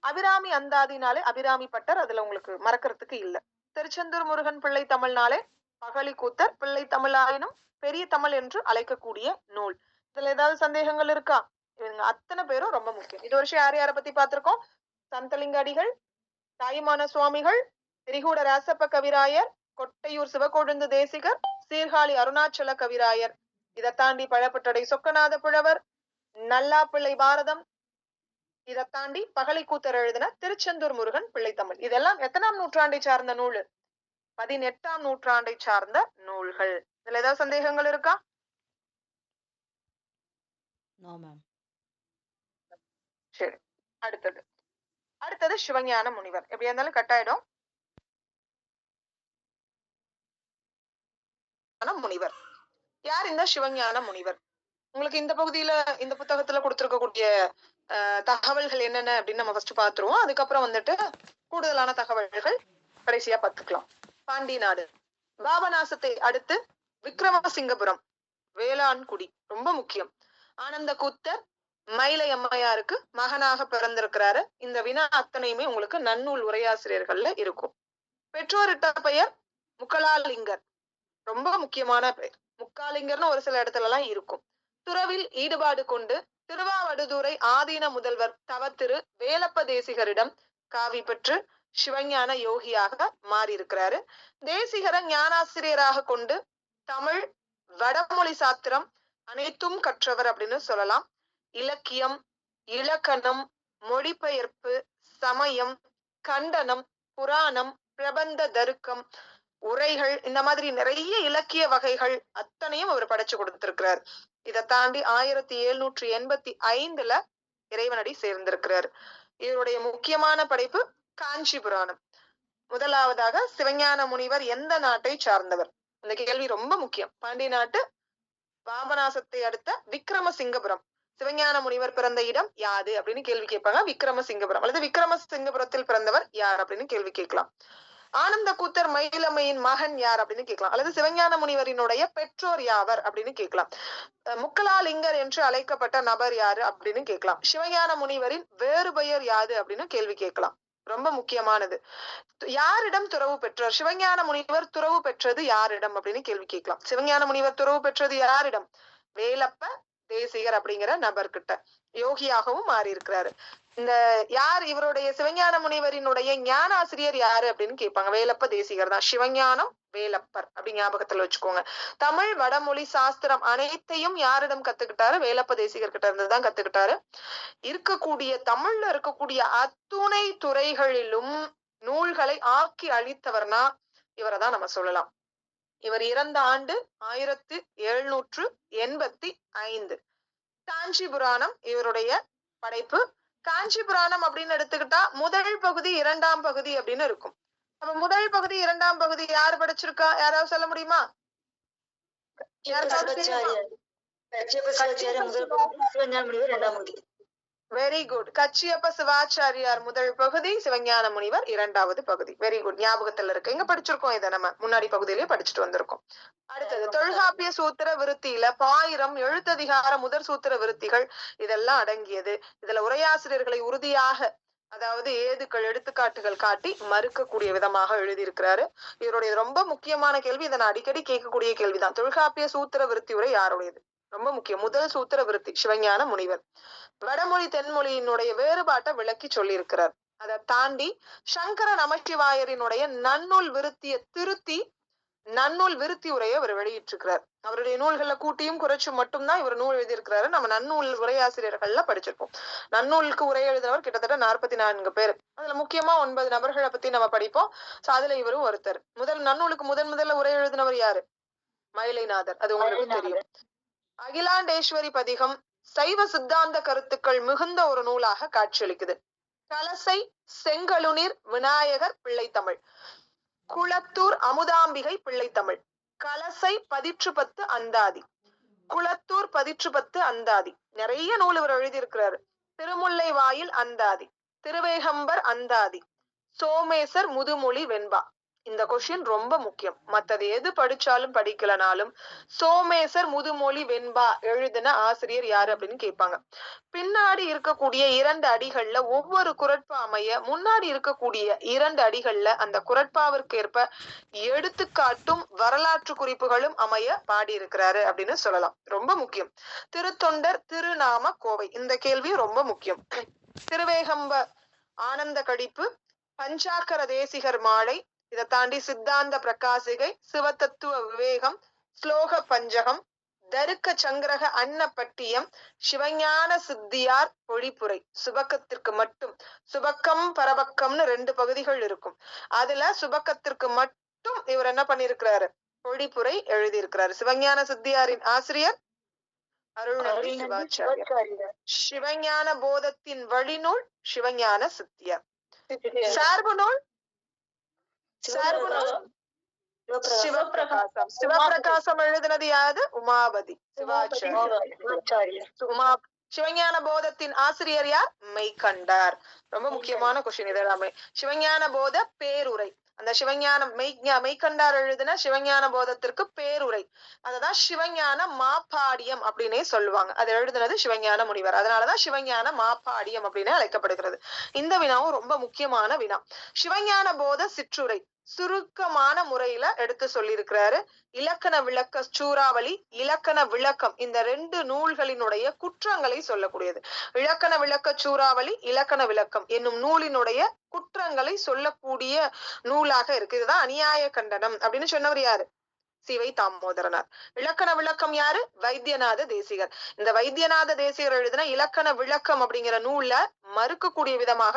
அபிராமி அந்தாதினாலே அபிராமி பட்டர், அதுல உங்களுக்கு மறக்கிறதுக்கு இல்ல. திருச்செந்தூர் முருகன் பிள்ளை தமிழ்னாலே பகழிக்கூத்தர். பிள்ளை தமிழாயினும் பெரிய தமிழ் என்று அழைக்கக்கூடிய நூல். இதுல ஏதாவது சந்தேகங்கள் இருக்கா? இவங்க அத்தனை பேரும் ரொம்ப முக்கியம். இது வருஷம் யார் யாரை பத்தி பார்த்திருக்கோம்? சந்தலிங்க அடிகள், தாயுமான சுவாமிகள், திரிகூட ராசப்ப கவிராயர், கொட்டையூர் சிவகொழுந்து தேசிகர், சீர்காழி அருணாச்சல கவிராயர். இதை தாண்டி பழப்பட்டடை சொக்கநாத புலவர், நல்லாப்பிள்ளை பாரதம். இதை தாண்டி பகழிக்கூத்தர் எழுதின திருச்செந்தூர் முருகன் பிள்ளை தமிழ். இதெல்லாம் எத்தனாம் நூற்றாண்டை சார்ந்த நூல்? 18ஆம் நூற்றாண்டை சார்ந்த நூல்கள். இதுல ஏதாவது சந்தேகங்கள் இருக்கா? சரி, அடுத்தது சிவஞான முனிவர். எப்படியா இருந்தாலும் கட்டாயிடும். முனிவர் யார்? இந்த சிவஞான முனிவர். உங்களுக்கு இந்த பகுதியில இந்த புத்தகத்துல கொடுத்திருக்கக்கூடிய தகவல்கள் என்னென்ன அப்படின்னு நம்ம ஃபர்ஸ்ட் பாத்துருவோம். அதுக்கப்புறம் கூடுதலான தகவல்கள் கடைசியா பார்த்துக்கலாம். பாண்டி நாடு. பாபநாசத்தை அடுத்து விக்ரமசிங்கபுரம், வேளாண்குடி ரொம்ப முக்கியம். ஆனந்த கூத்தர் மயிலை அம்மையாருக்கு மகனாக பிறந்திருக்கிறாரு. இந்த வினா அத்தனையுமே உங்களுக்கு நன்னூல் உரையாசிரியர்கள்ல இருக்கும். பெற்றோரிட்ட பெயர் முக்கலாலிங்கர். ரொம்ப முக்கியமான பெயர். முக்காலிங்கர்னு ஒரு சில இடத்துல எல்லாம் இருக்கும். துறவில் ஈடுபாடு கொண்டு திருவாவடுதுறை ஆதீன முதல்வர் தவத்திரு வேலப்ப தேசிகரிடம் காவி பெற்று சிவஞான யோகியாக மாறி இருக்கிறாரு. தேசிகர ஞானாசிரியராக கொண்டு தமிழ், வடமொழி சாத்திரம் அனைத்தும் கற்றவர் அப்படின்னு சொல்லலாம். இலக்கியம், இலக்கணம், மொழிபெயர்ப்பு, சமயம், கண்டனம், புராணம், பிரபந்த தருக்கம், உரைகள், இந்த மாதிரி நிறைய இலக்கிய வகைகள் அத்தனையும் அவர் படைச்சு கொடுத்திருக்கிறார். இதை தாண்டி 1785 இறைவனடி சேர்ந்திருக்கிறார். இவருடைய முக்கியமான படைப்பு காஞ்சி புராணம். முதலாவதாக சிவஞான முனிவர் எந்த நாட்டை சார்ந்தவர்? இந்த கேள்வி ரொம்ப முக்கியம். பாண்டிய நாட்டு பாபநாசத்தை அடுத்த விக்ரமசிங்கபுரம். சிவஞான முனிவர் பிறந்த இடம் யாது அப்படின்னு கேள்வி கேட்பாங்க. விக்ரமசிங்கபுரம் அல்லது விக்ரமசிங்கபுரத்தில் பிறந்தவர் யார் அப்படின்னு கேள்வி கேட்கலாம். ஆனந்த கூத்தர் மயிலம்மையின் மகன் யார் அப்படின்னு கேட்கலாம். அல்லது சிவஞான முனிவரினுடைய பெற்றோர் யாவர் அப்படின்னு கேட்கலாம். முக்கலாலிங்கர் என்று அழைக்கப்பட்ட நபர் யாரு அப்படின்னு கேட்கலாம். சிவஞான முனிவரின் வேறு பெயர் யாது அப்படின்னு கேள்வி கேட்கலாம். ரொம்ப முக்கியமானது. யாரிடம் துறவு பெற்றார்? சிவஞான முனிவர் துறவு பெற்றது யாரிடம் அப்படின்னு கேள்வி கேட்கலாம். சிவஞான முனிவர் துறவு பெற்றது யாரிடம்? வேலப்ப தேசிகர் அப்படிங்கிற நபர்கிட்ட. யோகியாகவும் மாறி இருக்கிறாரு. இந்த யார் இவருடைய சிவஞான முனிவரினுடைய ஞானாசிரியர் யாரு அப்படின்னு கேட்பாங்க. வேலப்ப தேசிகர் தான். சிவஞானம் வேலப்பர் அப்படி ஞாபகத்துல வச்சுக்கோங்க. தமிழ் வடமொழி சாஸ்திரம் அனைத்தையும் யாரிடம் கத்துக்கிட்டாரு? வேலப்ப தேசிகர் கிட்ட இருந்துதான் கத்துக்கிட்டாரு. இருக்கக்கூடிய தமிழ்ல இருக்கக்கூடிய அத்துணை துறைகளிலும் நூல்களை ஆக்கி அளித்தவர்னா இவரை தான் நம்ம சொல்லலாம். இவர் இறந்த ஆண்டு 1785. காஞ்சி புராணம் இவருடைய படைப்பு. காஞ்சி புராணம் அப்படின்னு எடுத்துக்கிட்டா முதல் பகுதி, இரண்டாம் பகுதி அப்படின்னு இருக்கும். அப்ப முதல் பகுதி, இரண்டாம் பகுதி யாரு படிச்சிருக்கா? யாராவது சொல்ல முடியுமா? Very good. கச்சியப்ப சிவாச்சாரியார் முதல் பகுதி, சிவஞான முனிவர் இரண்டாவது பகுதி. Very good. ஞாபகத்துல இருக்கு. எங்க படிச்சிருக்கோம் இதை? நம்ம முன்னாடி பகுதியிலேயே படிச்சுட்டு வந்திருக்கோம். அடுத்தது தொல்காப்பிய சூத்திர விருத்தியில பாயிரம், எழுத்ததிகார முதற் சூத்திர விருத்திகள் இதெல்லாம் அடங்கியது. இதுல உரையாசிரியர்களை உறுதியாக, அதாவது ஏதுக்கள் எடுத்துக்காட்டுகள் காட்டி மறுக்கக்கூடிய விதமாக எழுதியிருக்கிறாரு. இவருடைய ரொம்ப முக்கியமான கேள்வி, இதை நான் அடிக்கடி கேட்கக்கூடிய கேள்விதான். தொல்காப்பிய சூத்திர விருத்தி உரை யாருடையது? ரொம்ப முக்கியம். முதல் சூத்திர விருத்தி சிவஞான முனிவர். வடமொழி தென்மொழியினுடைய வேறுபாட்டை விளக்கி சொல்லி இருக்கிறார். அதை தாண்டி சங்கர நமச்சிவாயரினுடைய நன்னூல் விருத்திய திருத்தி நன்னூல் விருத்தி உரையை அவர் வெளியிட்டிருக்கிறார். அவருடைய நூல்கள்ல கூட்டியும் குறைச்சும் மட்டும்தான் இவர் நூல் எழுதியிருக்கிறாரு. நம்ம நன்னூல் உரையாசிரியர்கள்ல படிச்சிருப்போம். நன்னூலுக்கு உரை எழுதினவர் கிட்டத்தட்ட 44 பேர். அதுல முக்கியமா 9 நபர்களை பத்தி நம்ம படிப்போம். சோ அதுல இவரும் ஒருத்தர். நன்னூலுக்கு முதல்ல உரை எழுதினவர் யாரு? மயிலைநாதர். அது உங்களுக்கு தெரியும். அகிலாண்டேஸ்வரி பதிகம் சைவ சித்தாந்த கருத்துக்கள் மிகுந்த ஒரு நூலாக காட்சியளிக்குது. கலசை செங்கழுநீர் விநாயகர் பிள்ளைத்தமிழ், குளத்தூர் அமுதாம்பிகை பிள்ளைத்தமிழ், கலசை 10 அந்தாதி, குளத்தூர் 10 அந்தாதி. நிறைய நூல் இவர் எழுதியிருக்கிறாரு. திருமுல்லை வாயில் அந்தாதி, திருவேகம்பர் அந்தாதி, சோமேசர் முதுமொழி வெண்பா. இந்த கொஸ்டின் ரொம்ப முக்கியம். மத்தது எது படிச்சாலும் படிக்கலனாலும் சோமேசர் முதுமொழி வெண்பா எழுதின ஆசிரியர் யாரு அப்படின்னு கேட்பாங்க. பின்னாடி இருக்கக்கூடிய 2 அடிகள்ல ஒவ்வொரு குறட்பா அமைய முன்னாடி இருக்கக்கூடிய 2 அடிகள்ல அந்த குறட்பாவிற்கு ஏற்ப எடுத்துக்காட்டும் வரலாற்று குறிப்புகளும் அமைய பாடியிருக்கிறாரு அப்படின்னு சொல்லலாம். ரொம்ப முக்கியம். திருத்தொண்டர் திருநாம கோவை. இந்த கேள்வி ரொம்ப முக்கியம். திருவேகம்ப ஆனந்த கடிப்பு, பஞ்சாக்கர தேசிகர் மாலை, இதை தாண்டி சித்தாந்த பிரகாசிகை, சிவதத்துவ விவேகம், ஸ்லோக பஞ்சகம், தருக்க சங்கிரக அன்னப்பட்டியம், சிவஞான சித்தியார் பொழிப்புரை. சுபக்கத்திற்கு மட்டும், சுபக்கம் பரபக்கம்னு 2 பகுதிகள் இருக்கும். அதுல சுபக்கத்திற்கு மட்டும் இவர் என்ன பண்ணிருக்கிறாரு? பொழிப்புரை எழுதியிருக்கிறாரு. சிவஞான சித்தியாரின் ஆசிரியர் அருள்நந்தி சிவாச்சாரியர். சிவஞான போதத்தின் வழிநூல் சிவஞான சித்தியார். சார்பு நூல் சிவபிரகாசம். சிவபிரகாசம் எழுதினது யாது? உமாபதி சிவாச்சாரியர். சிவஞான போதத்தின் ஆசிரியர் யார்? மெய்கண்டார். ரொம்ப முக்கியமான கொஸ்டின் இதெல்லாமே. சிவஞான போத பேருரை. அந்த சிவஞான மெய்கண்டார் எழுதின சிவஞான போதத்திற்கு பேருரை. அததான் சிவஞான மாப்பாடியம் அப்படின்னே சொல்லுவாங்க. அது எழுதுனது சிவஞான முனிவர். அதனாலதான் சிவஞான மாப்பாடியம் அப்படின்னு அழைக்கப்படுகிறது. இந்த வினாவும் ரொம்ப முக்கியமான வினா. சிவஞான போத சிற்றுரை சுருக்கமான முறையில எடுத்து சொல்லியிருக்கிறாரு. இலக்கண விளக்க சூறாவளி, இலக்கண விளக்கம், இந்த 2 நூல்களினுடைய குற்றங்களை சொல்லக்கூடியது. இலக்கண விளக்க சூறாவளி, இலக்கண விளக்கம் என்னும் நூலினுடைய குற்றங்களை சொல்லக்கூடிய நூலாக இருக்கு. இதுதான் அநியாய கண்டனம் அப்படின்னு சொன்னவர் யாரு? சிவை தாமோதரனார். இலக்கண விளக்கம் யாரு? வைத்தியநாத தேசிகர். இந்த வைத்தியநாத தேசிகர் எழுதின இலக்கண விளக்கம் அப்படிங்கிற நூல்ல மறுக்கக்கூடிய விதமாக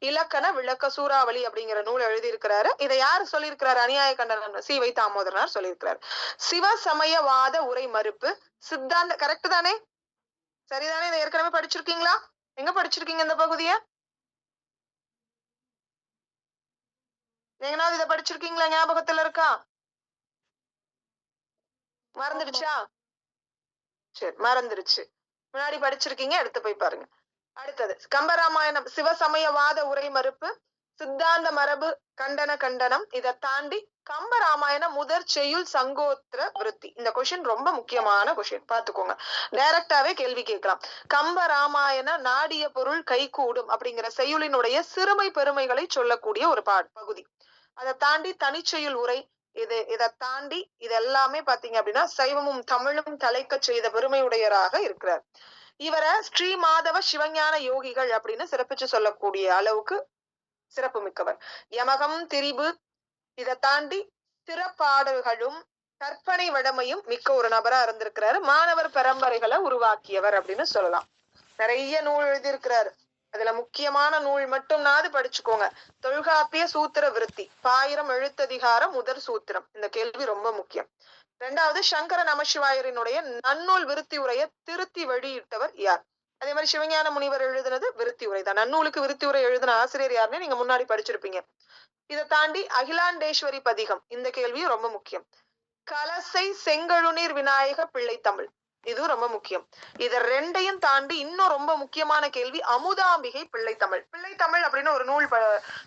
இலக்கண விளக்க சூறாவளி அப்படிங்கிற நூல் எழுதியிருக்கிறாரு. இதை யாரு சொல்லியிருக்கிறாரு? அநியாய கண்டனம் சிவை தாமோதரனார் சொல்லியிருக்கிறார். சிவ சமயவாத உரை மறுப்பு சித்தாந்த. கரெக்ட் தானே? சரிதானே? இதை ஏற்கனவே படிச்சிருக்கீங்களா? எங்க படிச்சிருக்கீங்க இந்த பகுதிய? எங்கனாவது இதை படிச்சிருக்கீங்களா? ஞாபகத்துல இருக்கா? மறந்துடுச்சா? சரி, மறந்துருச்சு. முன்னாடி படிச்சிருக்கீங்க, எடுத்து போய் பாருங்க. அடுத்தது கம்பராமாயணம் சிவசமயவாத உரை மறுப்பு, சித்தாந்த மரபு கண்டனம். இதை தாண்டி கம்பராமாயண முதற் செய்யுள் சங்கோத்திர விருத்தி. இந்த கொஸ்டின் ரொம்ப முக்கியமான கொஸ்டின், பாத்துக்கோங்க. டைரக்டாவே கேள்வி கேட்கலாம். கம்பராமாயண நாடிய பொருள் கைகூடும் அப்படிங்கிற செய்யுளினுடைய சிறுமை பெருமைகளை சொல்லக்கூடிய ஒரு பகுதி. அதை தாண்டி தனிச்செய்யுள் உரை, இதை தாண்டி இது எல்லாமே பாத்தீங்க அப்படின்னா சைவமும் தமிழும் தலைக்க செய்த பெருமையுடையராக இருக்கிறார். இவரை ஸ்ரீ மாதவ சிவஞான யோகிகள் அப்படின்னு சிறப்பிச்சு சொல்லக்கூடிய அளவுக்கு சிறப்பு மிக்கவர். யமகம் திரிபு இதை தாண்டி சிறப்பாடல்களும் கற்பனை வடமையும் மிக்க ஒரு நபரா இருந்திருக்கிறாரு. மாணவர் பரம்பரைகளை உருவாக்கியவர் அப்படின்னு சொல்லலாம். நிறைய நூல் எழுதியிருக்கிறாரு. அதுல முக்கியமான நூல் மட்டும்னாது படிச்சுக்கோங்க. தொல்காப்பிய சூத்திர விருத்தி, 1000 எழுத்ததிகாரம் முதற் சூத்திரம். இந்த கேள்வி ரொம்ப முக்கியம். 2வது சங்கர நமசிவாயரினுடைய நன்னூல் விருத்தி உரையை திருத்தி வெளியிட்டவர் யார்? அதே மாதிரி சிவஞான முனிவர் எழுதுனது விருத்தி உரை தான். நன்னூலுக்கு விருத்தி உரை எழுதின ஆசிரியர் யாருன்னு நீங்க முன்னாடி படிச்சிருப்பீங்க. இதை தாண்டி அகிலாண்டேஸ்வரி பதிகம், இந்த கேள்வியும் ரொம்ப முக்கியம். கலசை செங்கழுநீர் விநாயக பிள்ளை தமிழ், இதுவும் ரொம்ப முக்கியம். இத ரெண்டையும் தாண்டி இன்னும் ரொம்ப முக்கியமான கேள்வி அமுதாம்பிகை பிள்ளை தமிழ். பிள்ளை தமிழ் அப்படின்னு ஒரு நூல்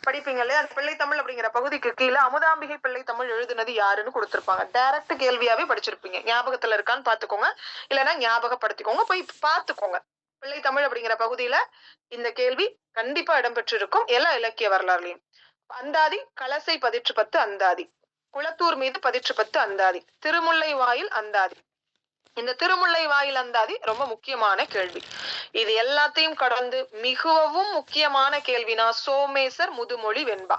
படிப்பீங்க இல்லையா? அந்த பிள்ளை தமிழ் அப்படிங்கிற பகுதிக்கு கீழே அமுதாம்பிகை பிள்ளை தமிழ் எழுதுனது யாருன்னு கொடுத்திருப்பாங்க. டைரக்ட் கேள்வியாவே படிச்சிருப்பீங்க. ஞாபகத்துல இருக்கான்னு பாத்துக்கோங்க, இல்லைன்னா ஞாபகப்படுத்திக்கோங்க, போய் பாத்துக்கோங்க. பிள்ளை தமிழ் அப்படிங்கிற பகுதியில இந்த கேள்வி கண்டிப்பா இடம்பெற்றிருக்கும் எல்லா இலக்கிய வரலாறுலையும். அந்தாதி கலசை 10 அந்தாதி, குளத்தூர் மீது 10 அந்தாதி, திருமுல்லை வாயில் அந்தாதி. இந்த திருமுல்லை வாயில் அந்தாதி ரொம்ப முக்கியமான கேள்வி. இது எல்லாத்தையும் கடந்து மிகவும் முக்கியமான கேள்வினா சோமேசர் முதுமொழி வெண்பா.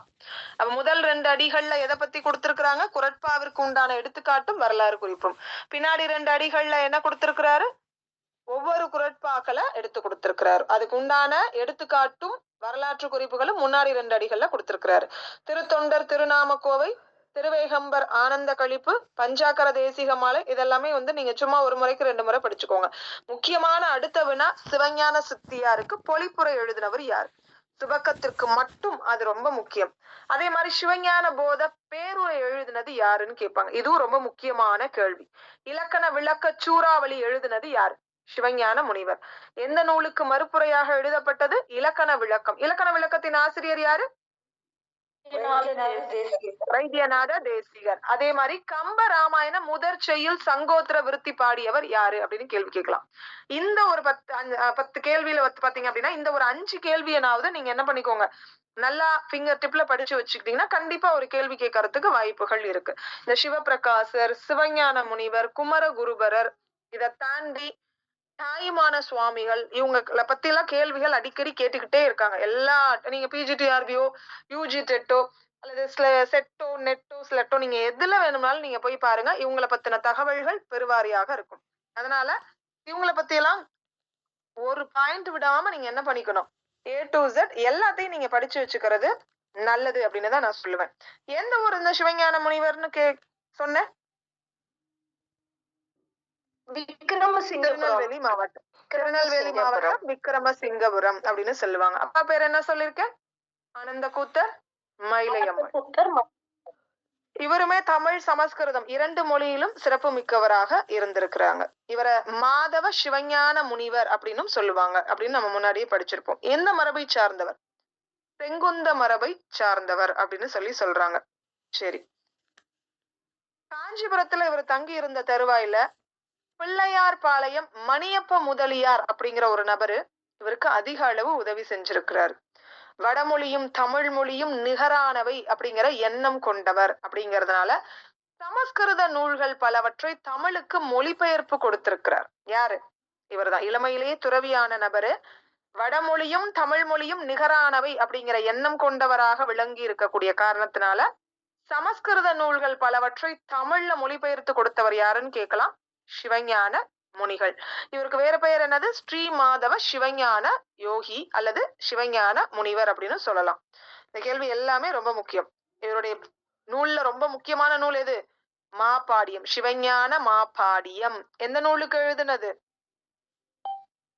அப்ப முதல் 2 அடிகள்ல எதை பத்தி கொடுத்திருக்கிறாங்க? குறட்பாவிற்கு உண்டான எடுத்துக்காட்டும் வரலாறு குறிப்பும். பின்னாடி 2 அடிகள்ல என்ன கொடுத்திருக்கிறாரு? ஒவ்வொரு குறட்பாக்களை எடுத்து கொடுத்திருக்கிறாரு. அதுக்கு உண்டான எடுத்துக்காட்டும் வரலாற்று குறிப்புகளும் முன்னாடி 2 அடிகள்ல கொடுத்திருக்கிறாரு. திருத்தொண்டர் திருநாமக்கோவை, திருவேகம்பர் ஆனந்த கழிப்பு, பஞ்சாக்கர தேசிக மாலை, இதெல்லாமே நீங்க சும்மா ஒரு முறைக்கு 2 முறை படிச்சுக்கோங்க. முக்கியமான அடுத்த வினா சிவஞான சித்தியாருக்கு பொழிப்புரை எழுதினவர் யார்? துவக்கத்திற்கு மட்டும் அது ரொம்ப முக்கியம். அதே மாதிரி சிவஞான போத பேருரை எழுதினது யாருன்னு கேட்பாங்க. இதுவும் ரொம்ப முக்கியமான கேள்வி. இலக்கண விளக்க சூறாவளி எழுதினது யார்? சிவஞான முனிவர். எந்த நூலுக்கு மறுப்புரையாக எழுதப்பட்டது? இலக்கண விளக்கம். இலக்கண விளக்கத்தின் ஆசிரியர் யாரு? வைத்தியநாத தேசிகர். அதே மாதிரி கம்ப ராமாயண முதற் செய்யுள் சங்கோத்திர விருத்தி பாடியவர் யாரு அப்படின்னு கேள்வி கேட்கலாம். இந்த ஒரு 10 கேள்வியில பாத்தீங்க அப்படின்னா இந்த ஒரு 5 கேள்வியனாவது நீங்க என்ன பண்ணிக்கோங்க, நல்லா ஃபிங்கர் டிப்ல படிச்சு வச்சுக்கிட்டீங்கன்னா கண்டிப்பா ஒரு கேள்வி கேட்கறதுக்கு வாய்ப்புகள் இருக்கு. இந்த சிவபிரகாசர், சிவஞான முனிவர், குமரகுருபரர், இதை தாண்டி தாயுமான சுவாமிகள், இவங்களை பத்தி எல்லாம் கேள்விகள் அடிக்கடி கேட்டுக்கிட்டே இருக்காங்க. எல்லா நீங்க பிஜிடிஆர்பியோ யூஜி டெட்டோ அல்லது செட்டோ நெட்டோ ஸ்லெட்டோ நீங்க எதுல வேணும்னாலும் நீங்க போய் பாருங்க. இவங்களை பத்தின தகவல்கள் பெருவாரியாக இருக்கும். அதனால இவங்களை பத்தி எல்லாம் ஒரு பாயிண்ட் விடாம நீங்க என்ன பண்ணிக்கணும், A to Z எல்லாத்தையும் நீங்க படிச்சு வச்சுக்கிறது நல்லது அப்படின்னு தான் நான் சொல்லுவேன். எந்த ஊர் இந்த சிவஞான முனிவர்னு சொன்னேன்? திருநெல்வேலி மாவட்டம். திருநெல்வேலி மாவட்டம் விக்ரமசிங்கபுரம் அப்படின்னு சொல்லுவாங்க. அப்பா பேர் என்ன சொல்லிருக்கேன்? ஆனந்த கூத்தர் மயிலையம்மன். இவருமே தமிழ் சமஸ்கிருதம் 2 மொழியிலும் சிறப்பு மிக்கவராக இருந்திருக்கிறாங்க. இவரை மாதவ சிவஞான முனிவர் அப்படின்னு சொல்லுவாங்க அப்படின்னு நம்ம முன்னாடியே படிச்சிருப்போம். எந்த மரபை சார்ந்தவர்? செங்குந்த மரபை சார்ந்தவர் அப்படின்னு சொல்றாங்க. சரி, காஞ்சிபுரத்துல இவர் தங்கி இருந்த தருவாயில பிள்ளையார் பாளையம் மணியப்ப முதலியார் அப்படிங்கிற ஒரு நபரு இவருக்கு அதிக அளவு உதவி செஞ்சிருக்கிறார். வடமொழியும் தமிழ் மொழியும் நிகரானவை அப்படிங்கிற எண்ணம் கொண்டவர் அப்படிங்கிறதுனால சமஸ்கிருத நூல்கள் பலவற்றை தமிழுக்கு மொழிபெயர்ப்பு கொடுத்திருக்கிறார். யாரு? இவர்தான். இளமையிலேயே துறவியான நபரு, வடமொழியும் தமிழ் மொழியும் நிகரானவை அப்படிங்கிற எண்ணம் கொண்டவராக விளங்கி இருக்கக்கூடிய காரணத்தினால சமஸ்கிருத நூல்கள் பலவற்றை தமிழ்ல மொழிபெயர்த்து கொடுத்தவர் யாருன்னு கேட்கலாம். சிவஞான முனிகள். இவருக்கு வேற பெயர் என்னது? ஸ்ரீ மாதவ சிவஞான யோகி அல்லது சிவஞான முனிவர் அப்படின்னு சொல்லலாம். இந்த கேள்வி எல்லாமே ரொம்ப முக்கியம். இவருடைய நூல்ல ரொம்ப முக்கியமான நூல் எது? மாபாடியம். சிவஞான மாபாடியம் எந்த நூலுக்கு எழுதுனது?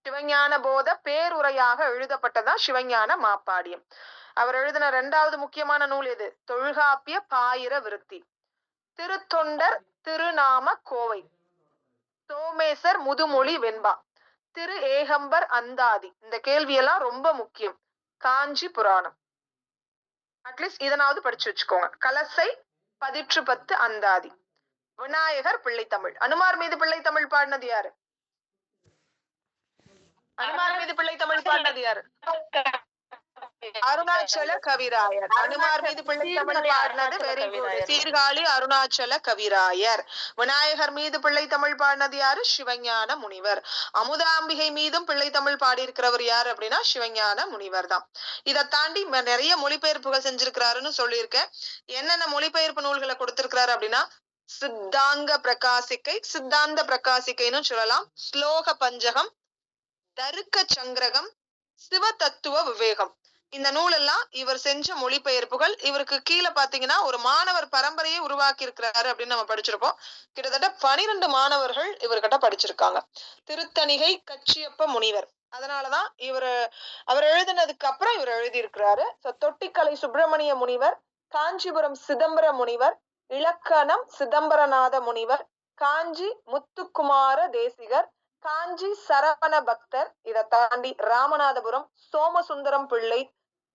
சிவஞான போத பேருரையாக எழுதப்பட்டதான் சிவஞான மாபாடியம். அவர் எழுதின 2வது முக்கியமான நூல் எது? தொல்காப்பிய பாயிர விருத்தி. திருத்தொண்டர் திருநாம கோவை, சோமேசர் முதுமொழி வெண்பா, திரு ஏகம்பர் அந்தாதி. இந்த கேள்வியெல்லாம் ரொம்ப முக்கியம். காஞ்சி புராணம் அட்லீஸ்ட் இதனாவது படிச்சு வச்சுக்கோங்க. கலசை, பதிற்று 10 அந்தாதி, விநாயகர் பிள்ளைத்தமிழ். அனுமார் மீது பிள்ளைத்தமிழ் பாடினது யாரு? அனுமார் மீது பிள்ளைத்தமிழ் பாடினது யாரு? அருணாச்சல கவிராயர். அனுமார் மீது பிள்ளைத்தமிழ் பாடினது வெரி குட், சீர்காழி அருணாச்சல கவிராயர். விநாயகர் மீது பிள்ளைத்தமிழ் பாடினது யாரு? சிவஞான முனிவர். அமுதாம்பிகை மீதும் பிள்ளைத்தமிழ் பாடியிருக்கிறவர் யாரு அப்படின்னா சிவஞான முனிவர் தான். இதை தாண்டி நிறைய மொழிபெயர்ப்புகள் செஞ்சிருக்கிறாருன்னு சொல்லியிருக்கேன். என்னென்ன மொழிபெயர்ப்பு நூல்களை கொடுத்திருக்கிறாரு அப்படின்னா சித்தாந்த பிரகாசிக்கைன்னு சொல்லலாம், ஸ்லோக பஞ்சகம், தருக்க சங்கிரகம், சிவ தத்துவ விவேகம். இந்த நூல் எல்லாம் இவர் செஞ்ச மொழிபெயர்ப்புகள். இவருக்கு கீழே பாத்தீங்கன்னா ஒரு மாணவர் பரம்பரையை உருவாக்கி இருக்கிறாரு அப்படின்னு நம்ம படிச்சிருப்போம். கிட்டத்தட்ட 12 மாணவர்கள் இவர்கிட்ட படிச்சிருக்காங்க. திருத்தணிகை கச்சியப்ப முனிவர். அதனாலதான் அவர் எழுதினதுக்கு அப்புறம் இவர் எழுதியிருக்கிறாரு. தொட்டிக்கலை சுப்பிரமணிய முனிவர், காஞ்சிபுரம் சிதம்பர முனிவர், இலக்கணம் சிதம்பரநாத முனிவர், காஞ்சி முத்துக்குமார தேசிகர், காஞ்சி சரவண பக்தர். இதை தாண்டி ராமநாதபுரம் சோமசுந்தரம் பிள்ளை,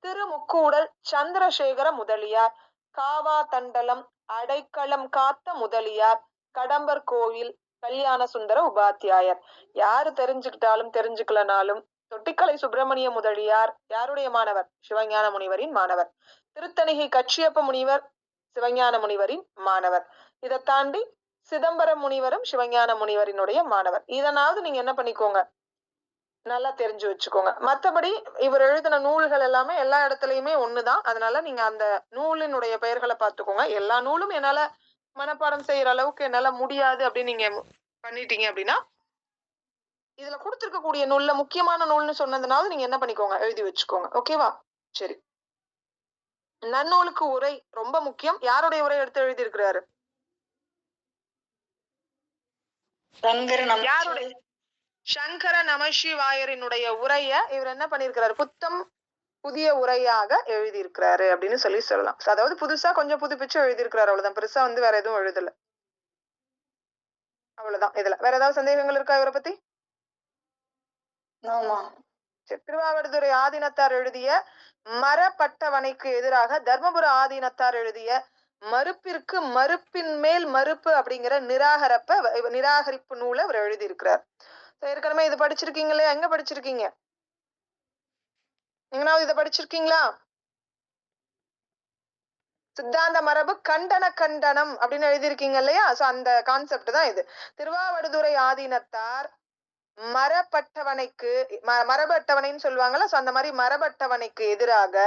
திருமுக்கூடல் சந்திரசேகர முதலியார், காவா தண்டலம் அடைக்கலம் காத்த முதலியார், கடம்பர் கோவில் கல்யாண சுந்தர உபாத்தியாயர். யாரு தெரிஞ்சுக்கிட்டாலும் தெரிஞ்சுக்கலனாலும் தொட்டிக்கலை சுப்பிரமணிய முதலியார் யாருடைய மாணவர்? சிவஞான முனிவரின் மாணவர். திருத்தணிகை கச்சியப்ப முனிவர் சிவஞான முனிவரின் மாணவர். இதை தாண்டி சிதம்பரம் முனிவரும் சிவஞான முனிவரினுடைய மாணவர். இதனாவது நீங்க என்ன பண்ணிக்கோங்க, நல்லா தெரிஞ்சு வச்சுக்கோங்க. மற்றபடி இவர் எழுதின நூல்கள் எல்லாமே எல்லா இடத்துலயுமே ஒண்ணுதான். அதனால நீங்க அந்த நூலினுடைய பெயர்களை பார்த்துக்கோங்க. எல்லா நூலும் என்னால மனப்பாடம் செய்யற அளவுக்கு என்னால முடியாது அப்படின்னு நீங்க பண்ணிட்டீங்க அப்படின்னா இதுல கொடுத்திருக்கக்கூடிய நூல்ல முக்கியமான நூல்னு சொன்னதுனால நீங்க என்ன பண்ணிக்கோங்க, எழுதி வச்சுக்கோங்க. ஓகேவா? சரி. நன்னூலுக்கு உரை ரொம்ப முக்கியம். யாருடைய உரை எடுத்து எழுதி இருக்கிறாரு? யாருடைய? சங்கர நமசிவாயரினுடைய உரைய இவர் என்ன பண்ணிருக்கிறாரு? புதிய உரையாக எழுதியிருக்கிறாரு அப்படின்னு சொல்லலாம். அதாவது புதுசா கொஞ்சம் புதுப்பிச்சு எழுதியிருக்கிறாரு, அவ்வளவுதான். பெருசா வேற எதுவும் எழுதல, அவ்வளவுதான். இதுல வேற ஏதாவது சந்தேகங்கள் இருக்கா இவரை பத்தி? திருவாவடுதுறை ஆதீனத்தார் எழுதிய மரப்பட்டவனைக்கு எதிராக தர்மபுர ஆதீனத்தார் எழுதிய மறுப்பிற்கு மறுப்பின் மேல் மறுப்பு அப்படிங்கிற நிராகரிப்பு நூலை அவர் எழுதியிருக்கிறார். ஏற்கனவே இது படிச்சிருக்கீங்களே, எங்க படிச்சிருக்கீங்க? எங்கனாவது இதை படிச்சிருக்கீங்களா? சித்தாந்த மரபு கண்டனம் அப்படின்னு எழுதியிருக்கீங்க இல்லையா? சோ அந்த கான்செப்ட் தான் இது. திருவாவடுதுறை ஆதீனத்தார் மரபு அட்டவணைன்னு சொல்லுவாங்கல்ல, சோ அந்த மாதிரி மரபு அட்டவணைக்கு எதிராக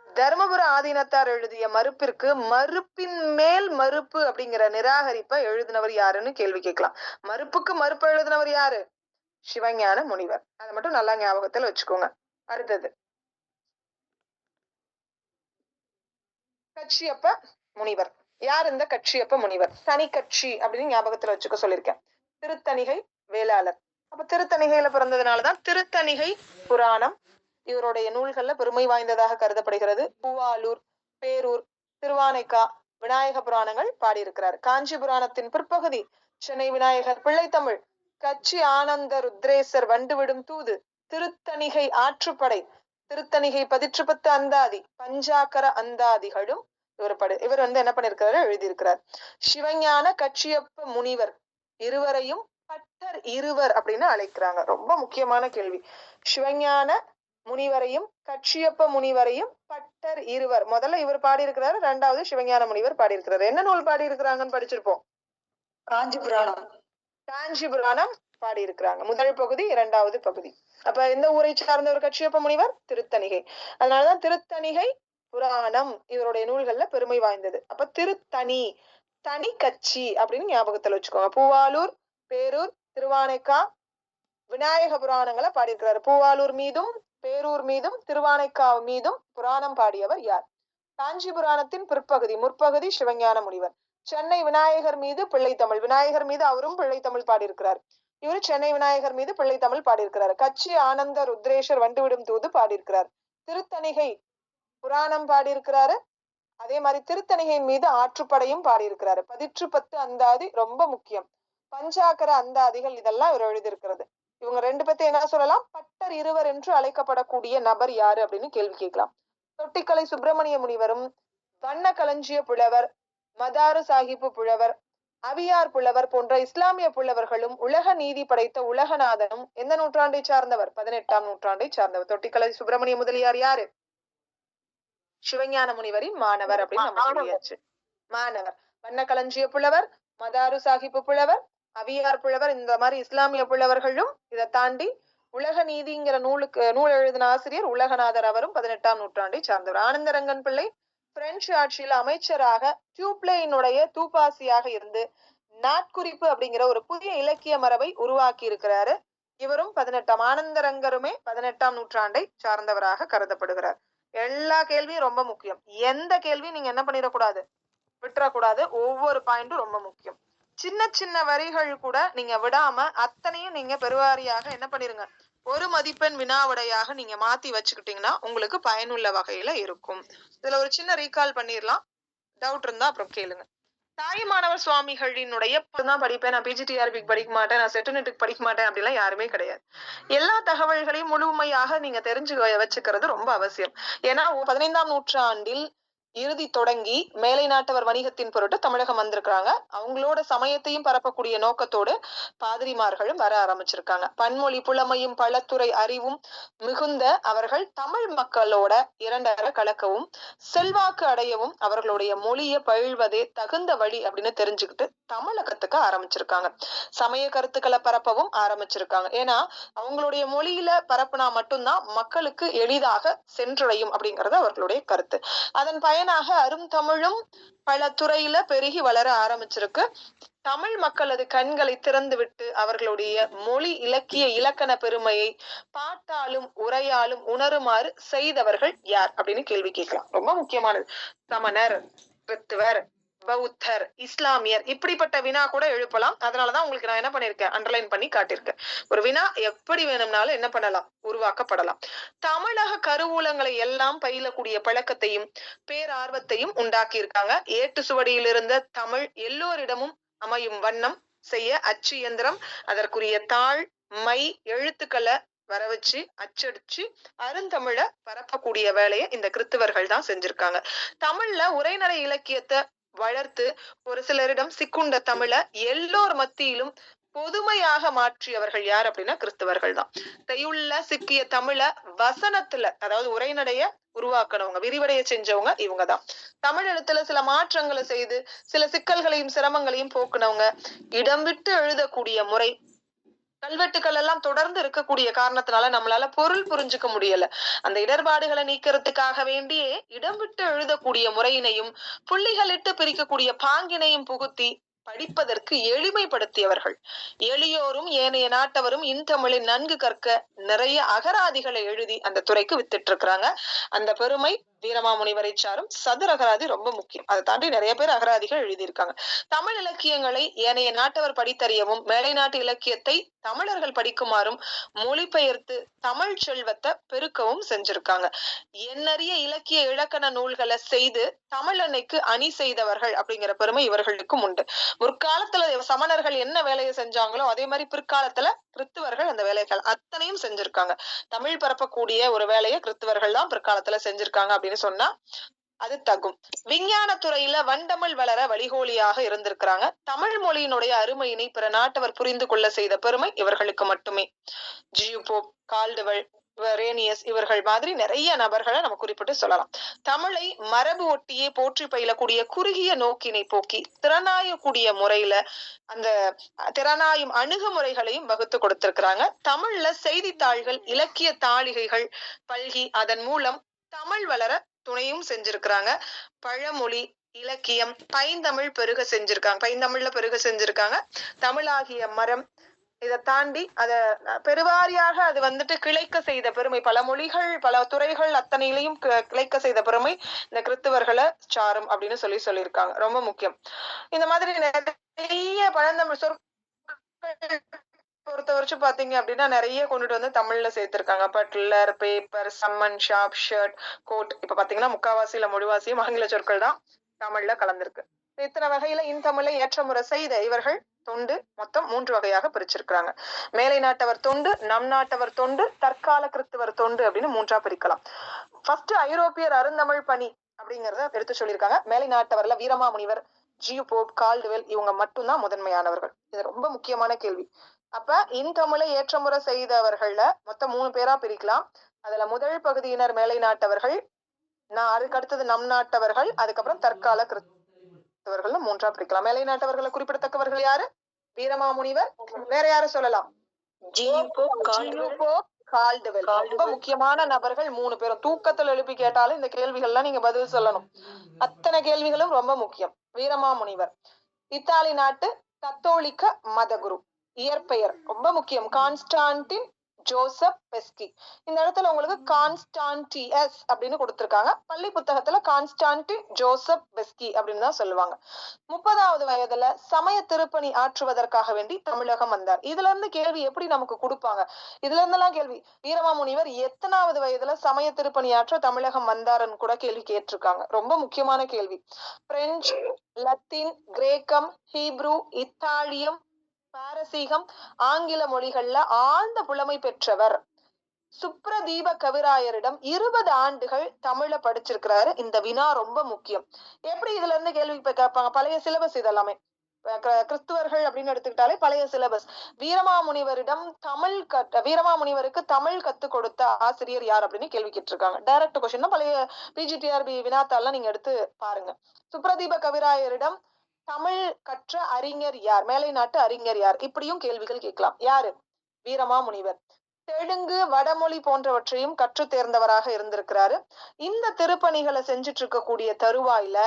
தர்மபுர ஆதீனத்தார் எழுதிய மறுப்பிற்கு மறுப்பின் மேல் மறுப்பு அப்படிங்கிற நிராகரிப்பை எழுதினவர் யாருன்னு கேள்வி கேட்கலாம். மறுப்புக்கு மறுப்பு எழுதினவர் யாரு? சிவஞான முனிவர். அதை மட்டும் நல்லா ஞாபகத்துல வச்சுக்கோங்க. அடுத்தது கச்சியப்ப முனிவர். யார் இந்த கச்சியப்ப முனிவர்? தனி கட்சி அப்படின்னு ஞாபகத்துல வச்சுக்க சொல்லியிருக்கேன். திருத்தணிகை வேளாளர். அப்ப திருத்தணிகையில பிறந்ததுனாலதான் திருத்தணிகை புராணம் இவருடைய நூல்கள்ல பெருமை வாய்ந்ததாக கருதப்படுகிறது. பூவாலூர், பேரூர், திருவானைக்கா, விநாயக புராணங்கள் பாடியிருக்கிறார். காஞ்சி புராணத்தின் பிற்பகுதி சென்னை விநாயகர் பிள்ளைத்தமிழ், கச்சி ஆனந்த ருத்ரேசர் வண்டுவிடும் தூது, திருத்தணிகை ஆற்றுப்படை, திருத்தணிகை பதிற்று 10 அந்தாதி, பஞ்சாக்கர அந்தாதிகளும் இவர் என்ன பண்ணிருக்கிறாரு, எழுதியிருக்கிறார். சிவஞான கச்சியப்ப முனிவர் இருவரையும் பட்டர் இருவர் அப்படின்னு அழைக்கிறாங்க. ரொம்ப முக்கியமான கேள்வி. சிவஞான முனிவரையும் கச்சியப்ப முனிவரையும் பட்டர் இருவர். முதல்ல இவர் பாடியிருக்கிறாரு, 2வது சிவஞான முனிவர் பாடியிருக்கிறாரு. என்ன நூல் பாடியிருக்கிறாங்கன்னு படிச்சிருப்போம். காஞ்சி புராணம் பாடியிருக்கிறாங்க. முதல் பகுதி, 2வது பகுதி. அப்ப எந்த ஊரை சார்ந்தவர் கச்சியப்ப முனிவர்? திருத்தணிகை. அதனாலதான் திருத்தணிகை புராணம் இவருடைய நூல்கள்ல பெருமை வாய்ந்தது. அப்ப தனி கட்சி அப்படின்னு ஞாபகத்துல வச்சுக்கோங்க. பூவாலூர், பேரூர், திருவானைக்கா, விநாயக புராணங்களை பாடியிருக்கிறாரு. பூவாலூர் மீதும் பேரூர் மீதும் திருவானைக்கா மீதும் புராணம் பாடியவர் யார்? காஞ்சி புராணத்தின் பிற்பகுதி, முற்பகுதி சிவஞான முனிவர். சென்னை விநாயகர் மீது பிள்ளைத்தமிழ், விநாயகர் மீது அவரும் பிள்ளைத்தமிழ் பாடியிருக்கிறார். இவரு சென்னை விநாயகர் மீது பிள்ளைத்தமிழ் பாடியிருக்கிறார். கச்சி ஆனந்த ருத்ரேஷர் வண்டுவிடும் தூது பாடியிருக்கிறார். திருத்தணிகை புராணம் பாடியிருக்கிறாரு. அதே மாதிரி திருத்தணிகையின் மீது ஆற்றுப்படையும் பாடியிருக்கிறாரு. 10 அந்தாதி ரொம்ப முக்கியம். பஞ்சாக்கர அந்தாதிகள் இதெல்லாம் இவர் எழுதியிருக்கிறது. இவங்க 2 பத்தி என்ன சொல்லலாம்? பட்டர் இருவர் என்று அழைக்கப்படக்கூடிய நபர் யாரு அப்படின்னு கேள்வி கேட்கலாம். தொட்டிக்கலை சுப்பிரமணிய முனிவரும், வண்ண களஞ்சிய புலவர், மதாரு சாஹிப்பு புலவர், அவியார் புலவர் போன்ற இஸ்லாமிய புலவர்களும் உலக நீதி படைத்த உலகநாதனும் எந்த நூற்றாண்டை சார்ந்தவர்? 18ஆம் நூற்றாண்டை சார்ந்தவர். தொட்டிக்கலை சுப்பிரமணிய முதலியார் யாரு? சிவஞான முனிவரின் மாணவர் அப்படின்னு நம்ம சொல்லியாச்சு. மாணவர். வண்ண களஞ்சிய புலவர், மதாரு சாஹிப்பு புலவர், அவியார் புலவர், இந்த மாதிரி இஸ்லாமிய புலவர்களும் இதை தாண்டி உலக நீதிங்கிற நூல் எழுதின ஆசிரியர் உலகநாதர், அவரும் 18ஆம் நூற்றாண்டை சார்ந்தவர். ஆனந்தரங்கன் பிள்ளை பிரெஞ்சு ஆட்சியில அமைச்சராக டியூப்லேயினுடைய தூப்பாசியாக இருந்து நாட்குறிப்பு அப்படிங்கிற ஒரு புதிய இலக்கிய மரபை உருவாக்கி இருக்கிறாரு. இவரும் 18ஆம் ஆனந்தரங்கருமே 18ஆம் நூற்றாண்டை சார்ந்தவராக கருதப்படுகிறார். எல்லா கேள்வியும் ரொம்ப முக்கியம். எந்த கேள்வியும் நீங்க என்ன பண்ணிடக்கூடாது, விட்டுறக்கூடாது. ஒவ்வொரு பாயிண்டும் ரொம்ப முக்கியம். சின்ன சின்ன வரிகள் கூட நீங்க விடாம அத்தனையும் நீங்க பெருவாரியாக என்ன பண்ணிருங்க, ஒரு மதிப்பெண் வினாவிடையாக நீங்க மாத்தி வச்சுக்கிட்டீங்கன்னா உங்களுக்கு பயனுள்ள வகையில இருக்கும். இதுல ஒரு சின்ன ரீகால் பண்ணிடலாம். டவுட் இருந்தா அப்புறம் கேளுங்க. தாயுமானவர் சுவாமிகளினுடைய தான் படிப்பேன், நான் பிஜிடிஆர்பிக்கு படிக்க மாட்டேன், நான் செட்டுநெட்டுக்கு படிக்க மாட்டேன் அப்படிலாம் யாருமே கிடையாது. எல்லா தகவல்களையும் முழுமையாக நீங்க தெரிஞ்சு வச்சுக்கிறது ரொம்ப அவசியம். ஏன்னா 15ஆம் நூற்றாண்டில் இறுதி தொடங்கி மேலை நாட்டவர் வணிகத்தின் பொருட்டு தமிழகம் வந்திருக்கிறாங்க. அவங்களோட சமயத்தையும் பரப்பக்கூடிய நோக்கத்தோடு பாதிரிமார்களும் வர ஆரம்பிச்சிருக்காங்க. பன்மொழி புலமையும் பலத்துறை அறிவும் மிகுந்த அவர்கள் தமிழ் மக்களோட இரண்டர கலக்கவும் செல்வாக்கு அடையவும் அவர்களுடைய மொழியை பயில்வதே தகுந்த வழி அப்படின்னு தெரிஞ்சுக்கிட்டு தமிழை கத்துக்க ஆரம்பிச்சிருக்காங்க. சமய கருத்துக்களை பரப்பவும் ஆரம்பிச்சிருக்காங்க. ஏன்னா அவங்களுடைய மொழியில பரப்புனா மட்டும்தான் மக்களுக்கு எளிதாக சென்றடையும் அப்படிங்கிறது அவர்களுடைய கருத்து. அதன் பயனாக அருந்தமிழும் பல துறையில பெருகி வளர ஆரம்பிச்சிருக்கு. தமிழ் மக்களது கண்களை திறந்து விட்டு அவர்களுடைய மொழி இலக்கிய இலக்கண பெருமையை பாட்டாலும் உரையாலும் உணருமாறு செய்தவர்கள் யார் அப்படின்னு கேள்வி கேட்கலாம். ரொம்ப முக்கியமானது. சமணர், கிறிஸ்துவர், பௌத்தர், இஸ்லாமியர், இப்படிப்பட்ட வினா கூட எழுப்பலாம். அதனாலதான் உங்களுக்கு நான் என்ன பண்ணிருக்கேன், அண்டர்லைன் பண்ணி காட்டியிருக்கேன். ஒரு வினா எப்படி வேணும்னாலும் என்ன பண்ணலாம், உருவாக்கப்படலாம். தமிழக கருவூலங்களை எல்லாம் பயிலக்கூடிய பழக்கத்தையும் பேரார்வத்தையும் உண்டாக்கி இருக்காங்க. ஏட்டு சுவடியில் இருந்த தமிழ் எல்லோரிடமும் அமையும் வண்ணம் செய்ய அச்சு இயந்திரம், அதற்குரிய தாள், மை, எழுத்துக்களை வர வச்சு அச்சடிச்சு அருந்தமிழ பரப்பக்கூடிய வேலையை இந்த கிறித்துவர்கள் தான் செஞ்சிருக்காங்க. தமிழ்ல உரைநடை இலக்கியத்தை வளர்த்து ஒரு சிலரிடம் சிக்குண்ட தமிழ எல்லோர் மத்தியிலும் பொதுமையாக மாற்றியவர்கள் யார் அப்படின்னா கிறிஸ்தவர்கள் தான். தையுள்ள சிக்கிய தமிழ வசனத்துல, அதாவது உரைநடைய உருவாக்கணவங்க, விரிவடைய செஞ்சவங்க இவங்கதான். தமிழ் எழுத்துல சில மாற்றங்களை செய்து சில சிக்கல்களையும் சிரமங்களையும் போக்குனவங்க. இடம் விட்டு எழுதக்கூடிய முறை, கல்வெட்டுக்கள் எல்லாம் தொடர்ந்து இருக்கக்கூடிய காரணத்தினால நம்மளால பொருள் புரிஞ்சுக்க முடியல. அந்த இடர்பாடுகளை நீக்கிறதுக்காக வேண்டியே இடம் விட்டு எழுதக்கூடிய முறையினையும் புள்ளிகளிட்டு பிரிக்கக்கூடிய பாங்கினையும் புகுத்தி படிப்பதற்கு எளிமைப்படுத்தியவர்கள். எளியோரும் ஏனைய நாட்டவரும் இன்தமிழில் நன்கு கற்க நிறைய அகராதிகளை எழுதி அந்த துறைக்கு வித்துட்டு இருக்கிறாங்க. அந்த பெருமை வீரமாமுனிவரை சாரும். சதுர அகராதி ரொம்ப முக்கியம். அதை தாண்டி நிறைய பேர் அகராதிகள் எழுதியிருக்காங்க. தமிழ் இலக்கியங்களை ஏனைய நாட்டவர் படித்தறியவும் மேலை நாட்டு இலக்கியத்தை தமிழர்கள் படிக்குமாறும் மொழிபெயர்த்து தமிழ் செல்வத்தை பெருக்கவும் செஞ்சிருக்காங்க. எண்ணறிய இலக்கிய இலக்கண நூல்களை செய்து தமிழன்னைக்கு அணி செய்தவர்கள் அப்படிங்கிற பெருமை இவர்களுக்கும் உண்டு. முற்காலத்துல சமணர்கள் என்ன வேலையை செஞ்சாங்களோ அதே மாதிரி பிற்காலத்துல கிறித்துவர்கள் அந்த வேலைகள் அத்தனையும் செஞ்சிருக்காங்க. தமிழ் பரப்பக்கூடிய ஒரு வேலையை கிறித்துவர்கள் தான் பிற்காலத்துல செஞ்சிருக்காங்க அப்படின்னு சொன்னா அது தகும். விஞ்ஞான துறையில வண்டமிழ் வளர வழிகோலியாக இருந்திருக்கிறாங்க. தமிழ் மொழியினுடைய அருமையினை பிற நாட்டவர் புரிந்து கொள்ள செய்த பெருமை இவர்களுக்கு மட்டுமே. ஜியு போப், கால்டுவெல், ரேனியஸ் இவர்கள் மாதிரி நிறைய நபர்களை நம்ம குறிப்பிட்டு சொல்லலாம். தமிழை மரபு ஒட்டியே போற்றி பயிலக்கூடிய குறுகிய நோக்கினை போக்கி திறனாயக்கூடிய முறையில அந்த திறனாயும் அணுகுமுறைகளையும் வகுத்து கொடுத்திருக்கிறாங்க. தமிழ்ல செய்தித்தாள்கள், இலக்கிய தாளிகைகள் பல்கி அதன் மூலம் தமிழ் வளர துணையும் செஞ்சிருக்கிறாங்க. பழமொழி, இலக்கியம், பைந்தமிழ் பெருக செஞ்சிருக்காங்க. பைந்தமிழ்ல பெருக செஞ்சிருக்காங்க. தமிழாகிய மரம், இதை தாண்டி அத பெருவாரியாக அது வந்துட்டு கிளைக்க செய்த பெருமை, பல மொழிகள் பல துறைகள் அத்தனையிலையும் கிளைக்க செய்த பெருமை இந்த கிறித்துவர்களை சாரும் அப்படின்னு சொல்லியிருக்காங்க. ரொம்ப முக்கியம். இந்த மாதிரி நிறைய பழந்தமிழ் சொற்கள் பொறுத்த வரைக்கும் பாத்தீங்க அப்படின்னா நிறைய கொண்டுட்டு வந்து தமிழ்ல சேர்த்திருக்காங்க. Butler, paper, summon, shop, shirt, coat. இப்ப பாத்தீங்கன்னா முக்காவாசியில முழுவாசியும் ஆங்கில சொற்கள் தான் தமிழ்ல கலந்திருக்கு. இத்தனை வகையில இன்தமிழை ஏற்றமுறை செய்த இவர்கள் தொண்டு மொத்தம் 3 வகையாக பிரிச்சிருக்கிறாங்க. மேலை நாட்டவர் தொண்டு, நம் நாட்டவர் தொண்டு, தற்கால கிறிஸ்துவர் தொண்டு அப்படின்னு 3ஆ பிரிக்கலாம். ஃபர்ஸ்ட் ஐரோப்பியர் அருந்தமிழ் பணி அப்படிங்கறத எடுத்து சொல்லியிருக்காங்க. மேலை நாட்டவர்ல வீரமாமுனிவர், ஜியு போப், கால்டுவெல் இவங்க மட்டும்தான் முதன்மையானவர்கள். இது ரொம்ப முக்கியமான கேள்வி. அப்ப இன்தமிழை ஏற்றமுறை செய்தவர்கள்ல மொத்தம் 3 பேரா பிரிக்கலாம். அதுல முதல் பகுதியினர் மேலை நாட்டவர்கள், அதுக்கு அடுத்தது நம் நாட்டவர்கள், அதுக்கப்புறம் தற்கால கிறிஸ்தவர்கள் 3ஆ பிரிக்கலாம். மேலை நாட்டவர்களை குறிப்பிடத்தக்கவர்கள் யாரு? வீரமாமுனிவர், வேற யாரு சொல்லலாம்? கால்டுவெல். ரொம்ப முக்கியமான நபர்கள் 3 பேரும். தூக்கத்துல எழுப்பி கேட்டாலும் இந்த கேள்விகள்லாம் நீங்க பதில் சொல்லணும். அத்தனை கேள்விகளும் ரொம்ப முக்கியம். வீரமாமுனிவர் இத்தாலி நாட்டு கத்தோலிக்க மதகுரு. இயற்பெயர் ரொம்ப முக்கியம், கான்ஸ்டான்டின் ஜோசப் பெஸ்கி. இந்த இடத்துல உங்களுக்கு கான்ஸ்டான்டியஸ் அப்படின்னு கொடுத்திருக்காங்க. பள்ளி புத்தகத்துல கான்ஸ்டான்டின் ஜோசப் பெஸ்கி அப்படின்னு தான் சொல்லுவாங்க. 30வது வயதுல சமய திருப்பணி ஆற்றுவதற்காக வேண்டி தமிழகம் வந்தார். இதுல இருந்து கேள்வி எப்படி நமக்கு கொடுப்பாங்க? இதுல இருந்தெல்லாம் கேள்வி. வீரமாமுனிவர் எத்தனாவது வயதுல சமய திருப்பணி ஆற்ற தமிழகம் வந்தாருன்னு கூட கேள்வி கேட்டிருக்காங்க. ரொம்ப முக்கியமான கேள்வி. பிரெஞ்சு, லத்தீன், கிரேக்கம், ஹீப்ரு, இத்தாலியம், பாரசீகம், ஆங்கில மொழிகள்ல ஆழ்ந்த புலமை பெற்றவர். சுப்ரதீப கவிராயரிடம் 20 ஆண்டுகள் தமிழ படிச்சிருக்கிறாரு. இந்த வினா ரொம்ப முக்கியம். எப்படி இதுல இருந்து கேள்வி கேட்பாங்க? பழைய சிலபஸ் இதெல்லாமே. கிறிஸ்துவர்கள் அப்படின்னு எடுத்துக்கிட்டாலே பழைய சிலபஸ். வீரமாமுனிவருக்கு தமிழ் கத்து கொடுத்த ஆசிரியர் யார் அப்படின்னு கேள்வி கேட்டிருக்காங்க. டைரக்ட் கொஸ்டின் தான். பழைய பிஜிடிஆர்பி வினாத்தாள்லாம் நீங்க எடுத்து பாருங்க. சுப்ரதீப கவிராயரிடம் தமிழ் கற்ற அறிஞர் யார்? மேலை நாட்டு அறிஞர் யார்? இப்படியும் கேள்விகள் கேட்கலாம். யாரு? வீரமாமுனிவர். தெலுங்கு, வடமொழி போன்றவற்றையும் கற்று தேர்ந்தவராக இருந்திருக்கிறாரு. இந்த திருப்பணிகளை செஞ்சுட்டு இருக்கக்கூடிய தருவாயில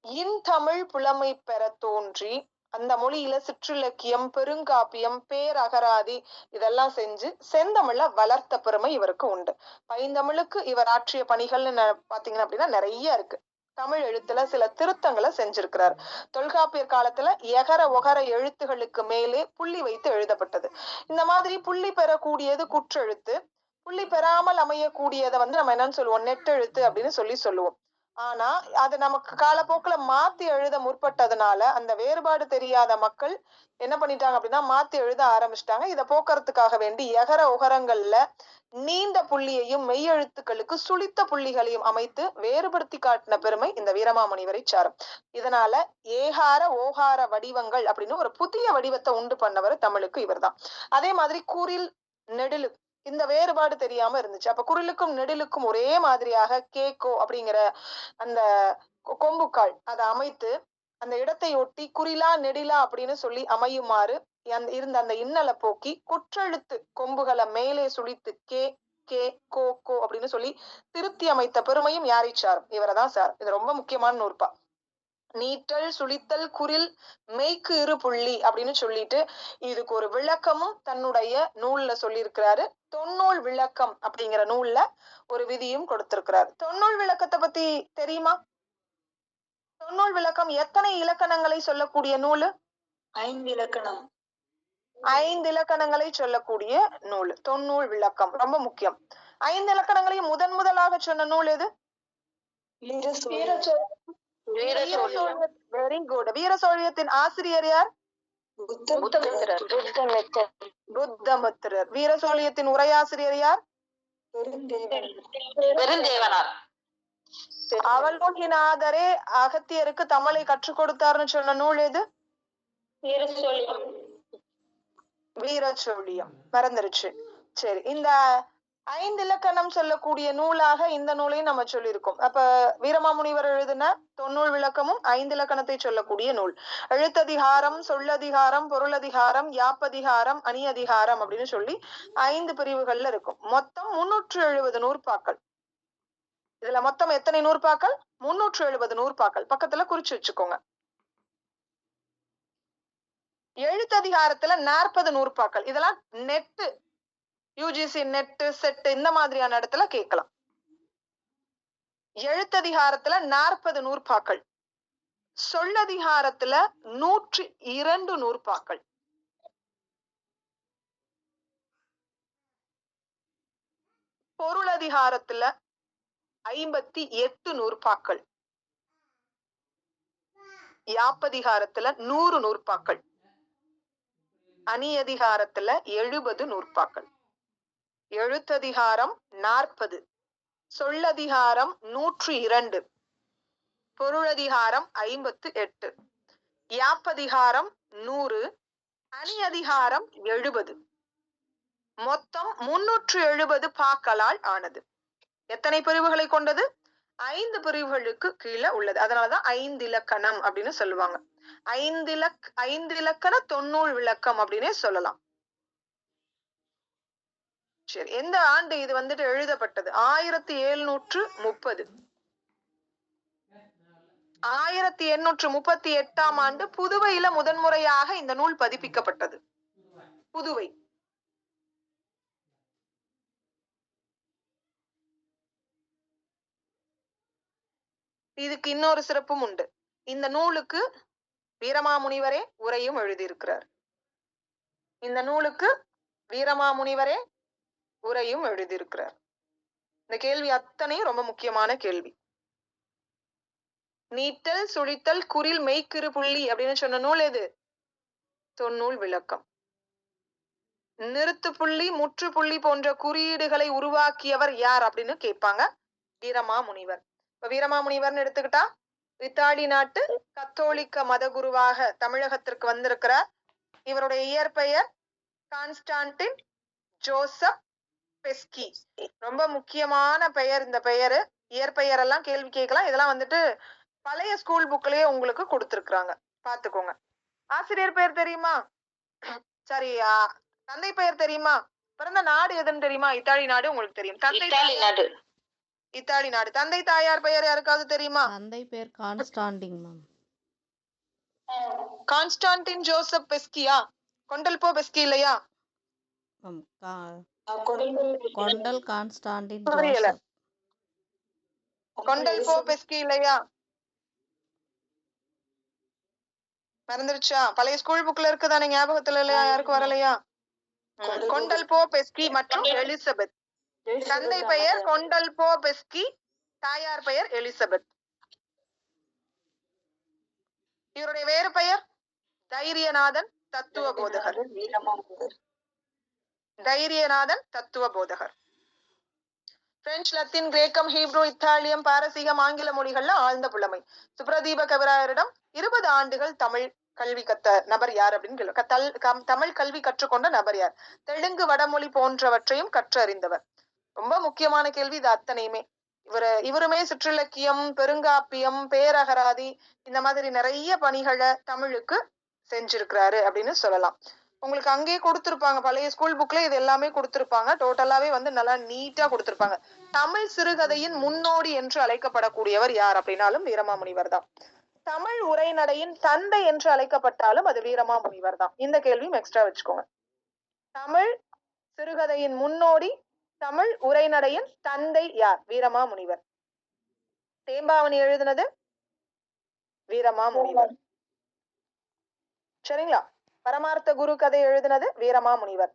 இன்தமிழ் புலமை பெற தோன்றி அந்த மொழியில சிற்றிலக்கியம், பெருங்காப்பியம், பேரகராதி இதெல்லாம் செஞ்சு செந்தமிழ வளர்த்த பெருமை இவருக்கு உண்டு. பைந்தமிழுக்கு இவர் ஆற்றிய பணிகள்னு பாத்தீங்கன்னா அப்படின்னா நிறைய இருக்கு. தமிழ் எழுத்துல சில திருத்தங்களை செஞ்சிருக்கிறார். தொல்காப்பியர் காலத்துல எகர ஒகர எழுத்துகளுக்கு மேலே புள்ளி வைத்து எழுதப்பட்டது. இந்த மாதிரி புள்ளி பெறக்கூடியது குற்றெழுத்து. புள்ளி பெறாமல் அமையக்கூடியதை நம்ம என்னன்னு சொல்லுவோம்? நெட்டெழுத்து அப்படின்னு சொல்லுவோம். ஆனா அது நமக்கு காலப்போக்குல மாத்தி எழுத முற்பட்டதுனால அந்த வேறுபாடு தெரியாத மக்கள் என்ன பண்ணிட்டாங்க அப்படின்னா மாத்தி எழுத ஆரம்பிச்சிட்டாங்க. இதை போக்குறதுக்காக வேண்டி எகர உகரங்கள்ல நீண்ட புள்ளியையும் மெய்யெழுத்துக்களுக்கு சுழித்த புள்ளிகளையும் அமைத்து வேறுபடுத்தி காட்டின பெருமை இந்த வீரமாமுனிவரை சாரும். இதனால ஏகார ஓகார வடிவங்கள் அப்படின்னு ஒரு புதிய வடிவத்தை உண்டு பண்ணவர் தமிழுக்கு இவர் தான். அதே மாதிரி குறில், நெடிலு இந்த வேறுபாடு தெரியாம இருந்துச்சு. அப்ப குரிலுக்கும் நெடிலுக்கும் ஒரே மாதிரியாக கேக்கோ அப்படிங்கிற அந்த கொம்புக்கால் அதை அமைத்து அந்த இடத்தை ஒட்டி குறிலா நெடிலா அப்படின்னு சொல்லி அமையுமாறு இருந்த அந்த இன்னலை போக்கி குற்றெழுத்து கொம்புகளை மேலே சுழித்து கே கே கோ கோ அப்படின்னு சொல்லி திருத்தி அமைத்த பெருமையும் யாரை சாரும்? இவரைதான் சார். இது ரொம்ப முக்கியமான நூற்பா. நீட்டல், சுழித்தல், குறில், மெய்க்கு இரு புள்ளி அப்படின்னு சொல்லிட்டு இதுக்கு ஒரு விளக்கமும் தன்னுடைய நூல்ல சொல்லியிருக்கிறாரு. தொன்னூல் விளக்கம் அப்படிங்கிற நூல்ல ஒரு விதியும் கொடுத்திருக்கிறார். தொன்னூல் விளக்கத்தை பத்தி தெரியுமா? தொன்னூல் விளக்கம் எத்தனை இலக்கணங்களை சொல்லக்கூடிய நூல்? 5 இலக்கணம். 5 இலக்கணங்களை சொல்லக்கூடிய நூல் தொன்னூல் விளக்கம். ரொம்ப முக்கியம். 5 இலக்கணங்களையும் முதலாக சொன்ன நூல் எது? Very good. வீர சோழியத்தின் ஆசிரியர் யார்? புத்தமித்திரர். வீர சோழியத்தின் உரையாசிரியர் யார்? அவலோகிநாதரே அகத்தியருக்கு தமிழை கற்றுக் கொடுத்தாருன்னு சொன்ன நூல் எது? வீரசோழியம். மறந்துருச்சு. சரி, இந்த 5 இலக்கணம் சொல்லக்கூடிய நூலாக இந்த நூலையும் நம்ம சொல்லியிருக்கோம். அப்ப வீரமாமுனிவர் எழுதின தொன்னூல் விளக்கமும் 5 இலக்கணத்தை சொல்லக்கூடிய நூல். எழுத்ததிகாரம், சொல்லதிகாரம், பொருளதிகாரம், யாப்பதிகாரம், அணியதிகாரம் அப்படின்னு சொல்லி 5 பிரிவுகள்ல இருக்கும். மொத்தம் 370 நூற்பாக்கள். இதுல மொத்தம் எத்தனை நூற்பாக்கள்? 370 நூற்பாக்கள். பக்கத்துல குறிச்சு வச்சுக்கோங்க. எழுத்ததிகாரத்துல 40 நூற்பாக்கள். இதெல்லாம் நெட்டு, யூஜிசி நெட்டு, செட்டு இந்த மாதிரியான இடத்துல கேட்கலாம். எழுத்ததிகாரத்துல 40 நூற்பாக்கள். சொல்லதிகாரத்துல 102 நூற்பாக்கள். சொல்லதிகாரத்துல 58 நூற்பாக்கள், யாப்பதிகாரத்துல 100 நூற்பாக்கள், அணியதிகாரத்துல 70 நூற்பாக்கள், எழுத்ததிகாரம் 40, சொல்லதிகாரம் 102, பொருளதிகாரம் 58, யாப்பதிகாரம் 100, அணியதிகாரம் 70. மொத்தம் 370 பாக்களால் ஆனது. எத்தனை பிரிவுகளை கொண்டது? 5 பிரிவுகளுக்கு கீழே உள்ளது. அதனாலதான் 5 இலக்கணம் அப்படின்னு சொல்லுவாங்க. 5 இலக்கண தொன்னூல் விளக்கம் அப்படின்னே சொல்லலாம். சரி, எந்த ஆண்டு இது வந்துட்டு எழுதப்பட்டது? 1730. 1838ஆம் ஆண்டு புதுவையில முதன்முறையாக இந்த நூல் பதிப்பிக்கப்பட்டது. புதுவை. இதுக்கு இன்னொரு சிறப்பும் உண்டு. இந்த நூலுக்கு வீரமாமுனிவரே உரையும் எழுதியிருக்கிறார். இந்த நூலுக்கு வீரமாமுனிவரே உரையும் எழுதியிருக்கிறார். இந்த கேள்வி அத்தனையும் ரொம்ப முக்கியமான கேள்வி. நீட்டல், சுழித்தல், குறில், மெய்க்கிறு புள்ளி அப்படின்னு சொன்ன நூல் எது? தொன்னூல் விளக்கம். நிறுத்து புள்ளி, முற்று புள்ளி போன்ற குறியீடுகளை உருவாக்கியவர் யார் அப்படின்னு கேட்பாங்க. வீரமாமுனிவர். இப்ப வீரமாமுனிவர்னு எடுத்துக்கிட்டா இத்தாலி நாட்டு கத்தோலிக்க மத குருவாக தமிழகத்திற்கு வந்திருக்கிறார். இவருடைய இயற்பெயர் கான்ஸ்டான்டின் ஜோசப் பெஸ்கி. ரொம்ப முக்கியமான பெயர் இந்த பெயரு. இயற்பெயர் எல்லாம் கேள்வி கேட்கலாம். இதெல்லாம் வந்துட்டு பழைய ஸ்கூல் புக்லயே உங்களுக்கு கொடுத்திருக்கிறாங்க, பாத்துக்கோங்க. ஆசிரியர் பெயர் தெரியுமா? சரி, தந்தை பெயர் தெரியுமா? பிறந்த நாடு எதுன்னு தெரியுமா? இத்தாலி நாடு உங்களுக்கு தெரியும். இத்தாலி நாடு. தந்தை தாயார் பெயர் யாருக்காவது தெரியுமா? தந்தை பேர் கான்ஸ்டாண்டின் மேம். கான்ஸ்டான்டின் ஜோசப் பெஸ்கியா? கொண்டல்போ பெஸ்கி இல்லையா? கொண்டல் கான்ஸ்டாண்டின் புரியல. ஜோசப். கொண்டல்போ பெஸ்கி இல்லையா? மறந்துருச்சா? பழைய ஸ்கூல் புக்ல இருக்குதானே, ஞாபகத்துல இல்லையா? யாருக்கும் வரலையா? கொண்டல்போ பெஸ்கி மற்றும் எலிசபெத். தந்தை பெயர் கொண்டல்போ பெஸ்கி, தாயார் பெயர் எலிசபெத். இவருடைய வேறு பெயர் தைரியநாதன் தத்துவ போதகர். தைரியநாதன் தத்துவ போதகர். பிரெஞ்சு, லத்தீன், கிரேக்கம், ஹீப்ரு, இத்தாலியம், பாரசீகம், ஆங்கில மொழிகள்ல ஆழ்ந்த புலமை. சுப்ரதீப கவிராயரிடம் 20 ஆண்டுகள் தமிழ் கல்வி கத்த நபர் யார் அப்படின்னு தமிழ் கல்வி கற்றுக்கொண்ட நபர் யார்? தெலுங்கு, வடமொழி போன்றவற்றையும் கற்று அறிந்தவர். ரொம்ப முக்கியமான கேள்வி இது அத்தனையுமே. இவருமே சிற்றிலக்கியம், பெருங்காப்பியம், பேரகராதி இந்த மாதிரி நிறைய பணிகளை தமிழுக்கு செஞ்சிருக்கிறாரு அப்படின்னு சொல்லலாம். உங்களுக்கு அங்கேயே கொடுத்திருப்பாங்க, பழைய ஸ்கூல் புக்ல இது எல்லாமே கொடுத்திருப்பாங்க. டோட்டலாவே வந்து நல்லா நீட்டா கொடுத்திருப்பாங்க. தமிழ் சிறுகதையின் முன்னோடி என்று அழைக்கப்படக்கூடியவர் யார் அப்படின்னாலும் வீரமாமுனிவர் தான். தமிழ் உரைநடையின் தந்தை என்று அழைக்கப்பட்டாலும் அது வீரமாமுனிவர் தான். இந்த கேள்வியும் எக்ஸ்ட்ரா வச்சுக்கோங்க. தமிழ் சிறுகதையின் முன்னோடி, தமிழ் உரைநடையின் தந்தை யார்? வீரமாமுனிவர். தேம்பாவணி எழுதினது வீரமாமுனிவர். சரிங்களா? பரமார்த்த குரு கதை எழுதினது வீரமாமுனிவர்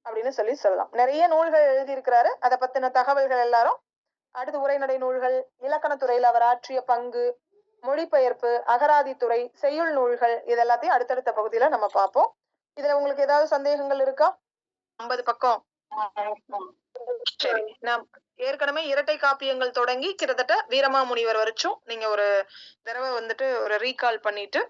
அப்படின்னு சொல்லலாம். நிறைய நூல்கள் எழுதியிருக்கிறாரு. அதை பத்தின தகவல்கள் எல்லாரும் அடுத்து உரைநடை நூல்கள், இலக்கணத்துறையில் அவர் ஆற்றிய பங்கு, மொழிபெயர்ப்பு, அகராதித்துறை, செய்யுள் நூல்கள், இது எல்லாத்தையும் அடுத்தடுத்த பகுதியில நம்ம பார்ப்போம். இதுல உங்களுக்கு ஏதாவது சந்தேகங்கள் இருக்கா? 50 பக்கம். சரி, நான் ஏற்கனவே இரட்டை காப்பியங்கள் தொடங்கி கிட்டத்தட்ட வீரமாமுனிவர் வரைக்கும் நீங்க ஒரு தடவை வந்துட்டு ஒரு ரீகால் பண்ணிட்டு